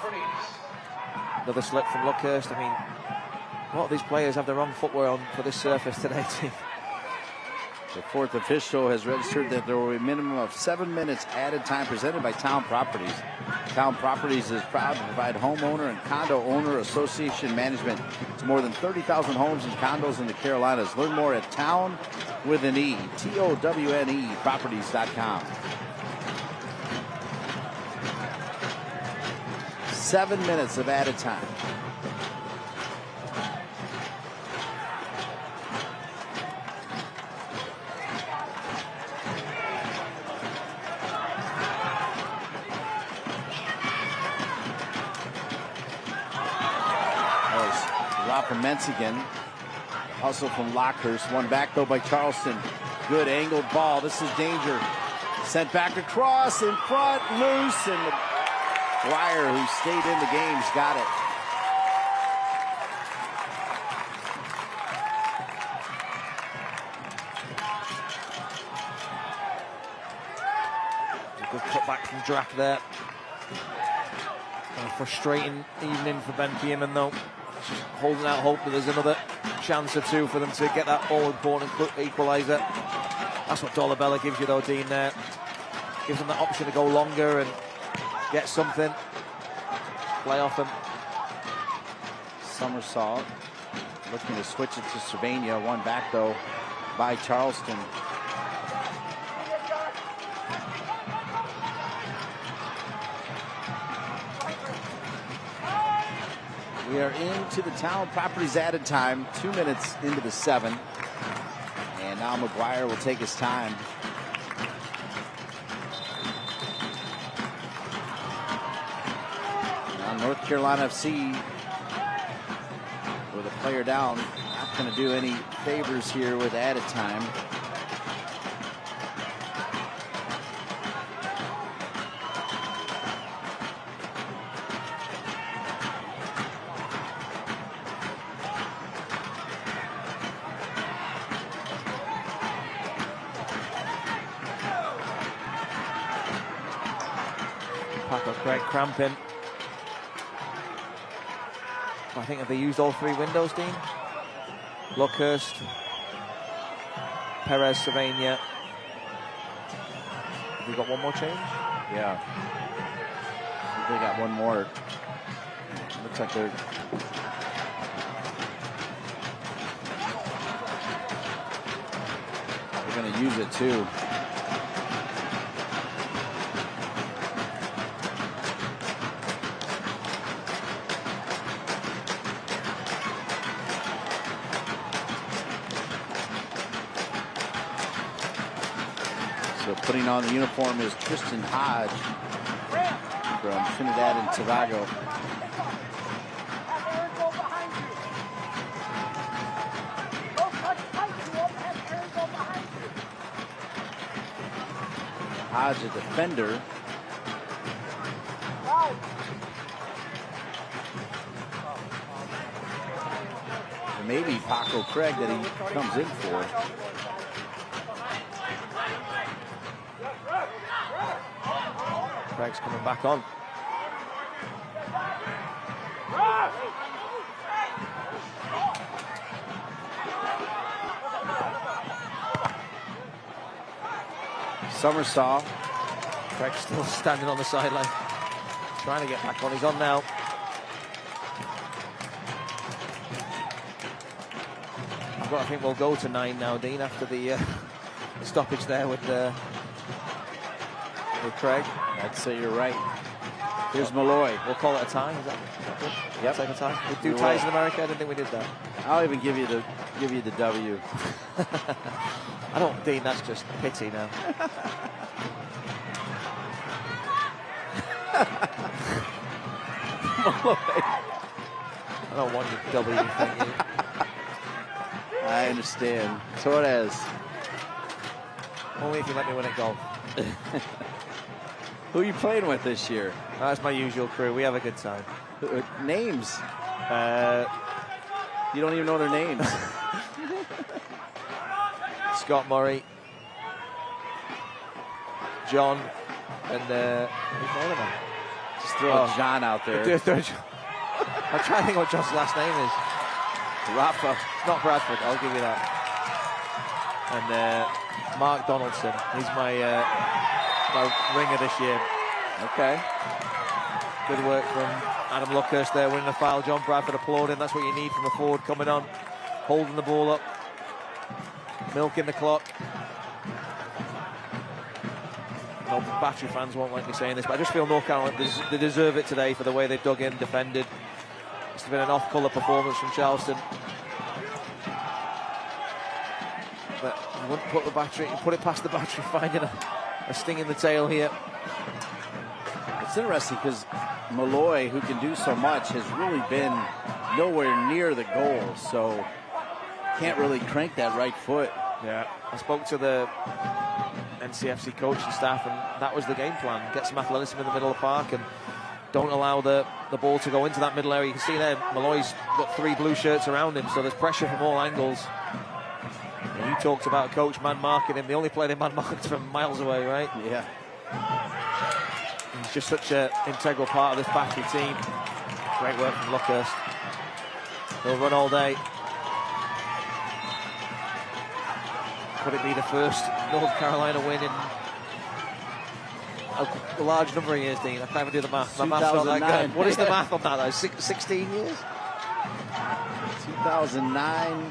Another slip from Luckhurst. I mean, a lot of these players have the wrong footwear on for this surface today, too. The fourth official has registered that there will be a minimum of 7 minutes added time presented by Town Properties. Town Properties is proud to provide homeowner and condo owner association management to more than 30,000 homes and condos in the Carolinas. Learn more at Town with an E, TOWNE, properties.com. 7 minutes of added time. From Menzigan, hustle from Lockhurst, one back though by Charleston. Good angled ball. This is danger. Sent back across in front, loose, and Dwyer, who stayed in the game's got it. A good cutback from Drac there. A frustrating evening for Ben Pearman though. Just holding out hope that there's another chance or two for them to get that all-important equaliser. That's what Dolabella gives you though, Dean, there. Gives them that option to go longer and get something. Play off them. Somersault looking to switch it to Cervania. One back though by Charleston. We are into the Town Properties added time, 2 minutes into the 7. And now McGuire will take his time. Now North Carolina FC with a player down. Not going to do any favors here with added time. Craig cramping. I think have they used all 3 windows, Dean? Luckhurst, Perez, Cervania. Have we got one more change? Yeah. I think they got one more. Looks like they're... They're going to use it too. Putting on the uniform is Tristan Hodge from Trinidad and Tobago. Hodge, a defender. And maybe Paco Craig that he comes in for. Craig's coming back on. Somersault. Craig's still standing on the sideline, trying to get back on. He's on now. I think we'll go to 9 now, Dean, after the stoppage there with Craig. I'd say you're right. Here's Malloy. We'll call it a tie. Is that good? Yep. Take a tie. We do ties in America. I didn't think we did that. I'll even give you the W. I don't, Dean. That's just pity now. I don't want your W. Thank you. I understand. Torres. Only if you let me win at golf. Who are you playing with this year? That's my usual crew. We have a good time. Names? You don't even know their names. Scott Murray, John, and who's the other man? Just throw John out there. I'm trying to think what John's last name is. Rafa. Not Bradford, I'll give you that. And Mark Donaldson. He's my ringer this year. Okay. Good work from Adam Luckhurst there, winning a foul. John Bradford applauding. That's what you need from a forward coming on, holding the ball up, milking the clock. No, Battery fans won't like me saying this, but I just feel North Carolina, they deserve it today for the way they've dug in, defended. It's been an off-colour performance from Charleston. But you wouldn't put it past the Battery finding a sting in the tail here. It's interesting because Malloy, who can do so much, has really been nowhere near the goal, so can't really crank that right foot. Yeah, I spoke to the NCFC coaching staff, and that was the game plan. Get some athleticism in the middle of the park and don't allow the ball to go into that middle area. You can see there, Malloy's got 3 blue shirts around him, so there's pressure from all angles. And you talked about coach man-marking him. They only play the man-marked from miles away, right? Yeah. He's just such an integral part of this Battery team. Great work from Luckhurst. He'll run all day. Could it be the first North Carolina win in a large number of years, Dean? I can't even do the math. My math's not that good. What is the math on that, though? 16 years? 2009.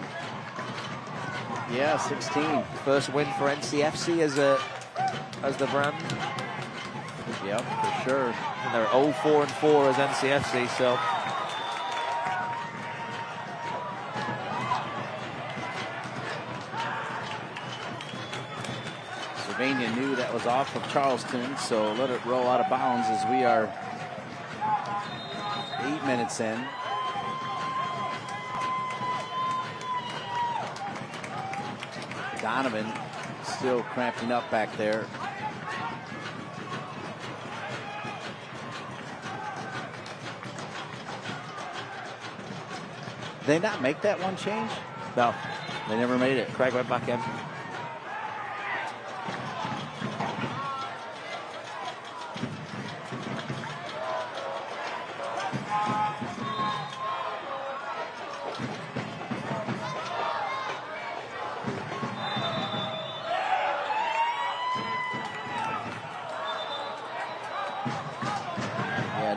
Yeah, 16. First win for NCFC as the brand. Yep, for sure. And they're 0-4-4 as NCFC, so. Sylvania knew that was off of Charleston, so let it roll out of bounds as we are 8 minutes in. Donovan still cramping up back there. Did they not make that one change? No. They never made it. Craig went back in.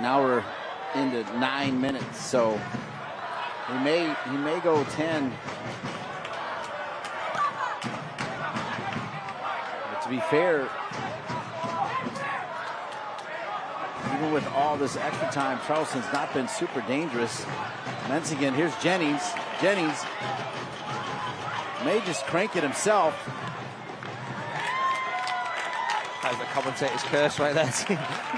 Now we're into 9 minutes, so he may go 10. But to be fair, even with all this extra time, Charleston's not been super dangerous. Once again, here's Jennings. Jennings may just crank it himself. That's the commentator's curse right there.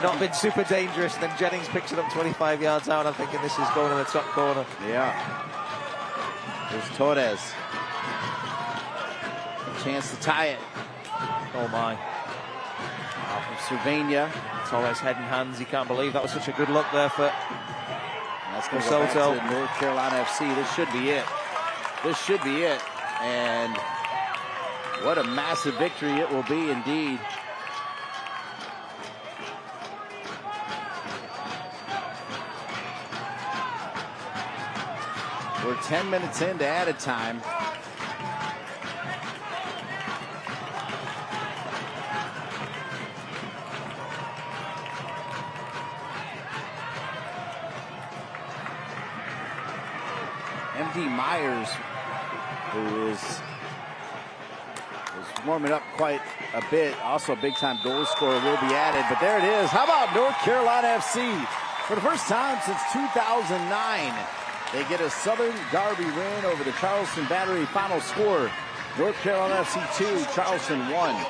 Not been super dangerous. Then Jennings picks it up 25 yards out. I'm thinking this is going in the top corner. Yeah. There's Torres. Chance to tie it. Oh my. Out from Sylvania. Torres head and hands. You can't believe that was such a good look there for Soto. North Carolina FC. This should be it. This should be it. And what a massive victory it will be indeed. We're 10 minutes into added time. MD Myers, who is warming up quite a bit. Also a big-time goal scorer will be added. But there it is. How about North Carolina FC? For the first time since 2009. They get a Southern Derby win over the Charleston Battery. Final score, North Carolina FC 2, Charleston 1.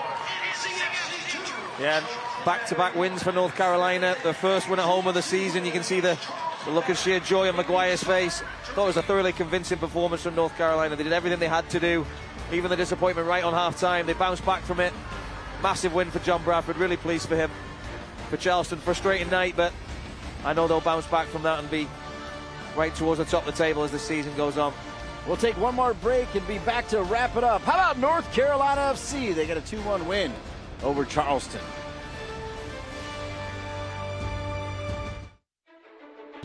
Yeah, back-to-back wins for North Carolina. Their first win at home of the season. You can see the The look of sheer joy on Maguire's face. Thought it was a thoroughly convincing performance from North Carolina. They did everything they had to do, even the disappointment right on half-time. They bounced back from it. Massive win for John Bradford, really pleased for him. For Charleston, frustrating night, but I know they'll bounce back from that and be right towards the top of the table as the season goes on. We'll take one more break and be back to wrap it up. How about North Carolina FC? They got a 2-1 win over Charleston.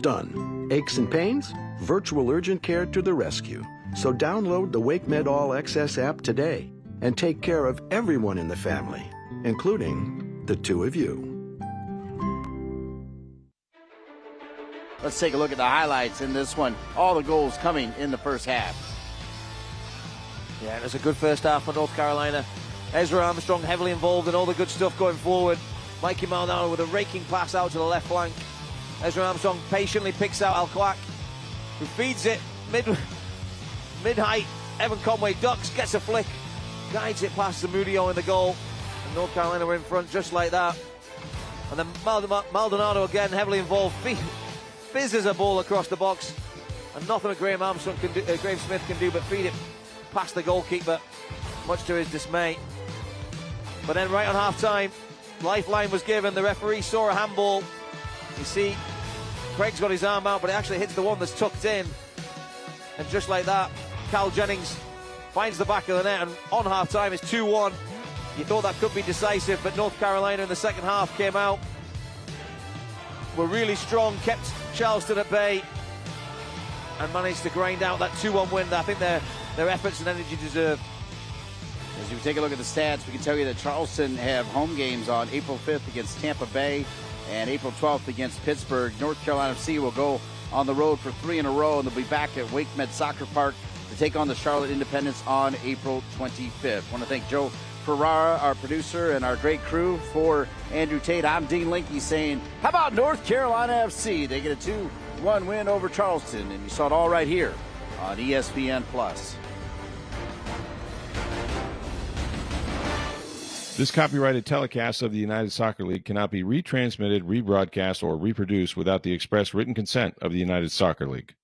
Done. Aches and pains? Virtual urgent care to the rescue. So download the WakeMed All Access app today and take care of everyone in the family, including the two of you. Let's take a look at the highlights in this one. All the goals coming in the first half. Yeah, it was a good first half for North Carolina. Ezra Armstrong heavily involved in all the good stuff going forward. Mikey Maldonado with a raking pass out to the left flank. Ezra Armstrong patiently picks out Al-Kwak, who feeds it mid-height. Evan Conway ducks, gets a flick, guides it past Zamudio in the goal. And North Carolina were in front just like that. And then Maldonado again heavily involved, fizzes a ball across the box. And nothing that Graham Smith can do but feed it past the goalkeeper, much to his dismay. But then right on half-time, lifeline was given. The referee saw a handball. You see, Craig's got his arm out, but it actually hits the one that's tucked in. And just like that, Cal Jennings finds the back of the net, and on half-time it's 2-1. You thought that could be decisive, but North Carolina in the second half came out, were really strong, kept Charleston at bay, and managed to grind out that 2-1 win that I think their efforts and energy deserve. As you take a look at the stats, we can tell you that Charleston have home games on April 5th against Tampa Bay and April 12th against Pittsburgh. North Carolina FC will go on the road for 3 in a row, and they'll be back at WakeMed Soccer Park to take on the Charlotte Independents on April 25th. I want to thank Joe Ferrara, our producer, and our great crew. For Andrew Tate, I'm Dean Linke saying, how about North Carolina FC? They get a 2-1 win over Charleston, and you saw it all right here on ESPN+. This copyrighted telecast of the United Soccer League cannot be retransmitted, rebroadcast, or reproduced without the express written consent of the United Soccer League.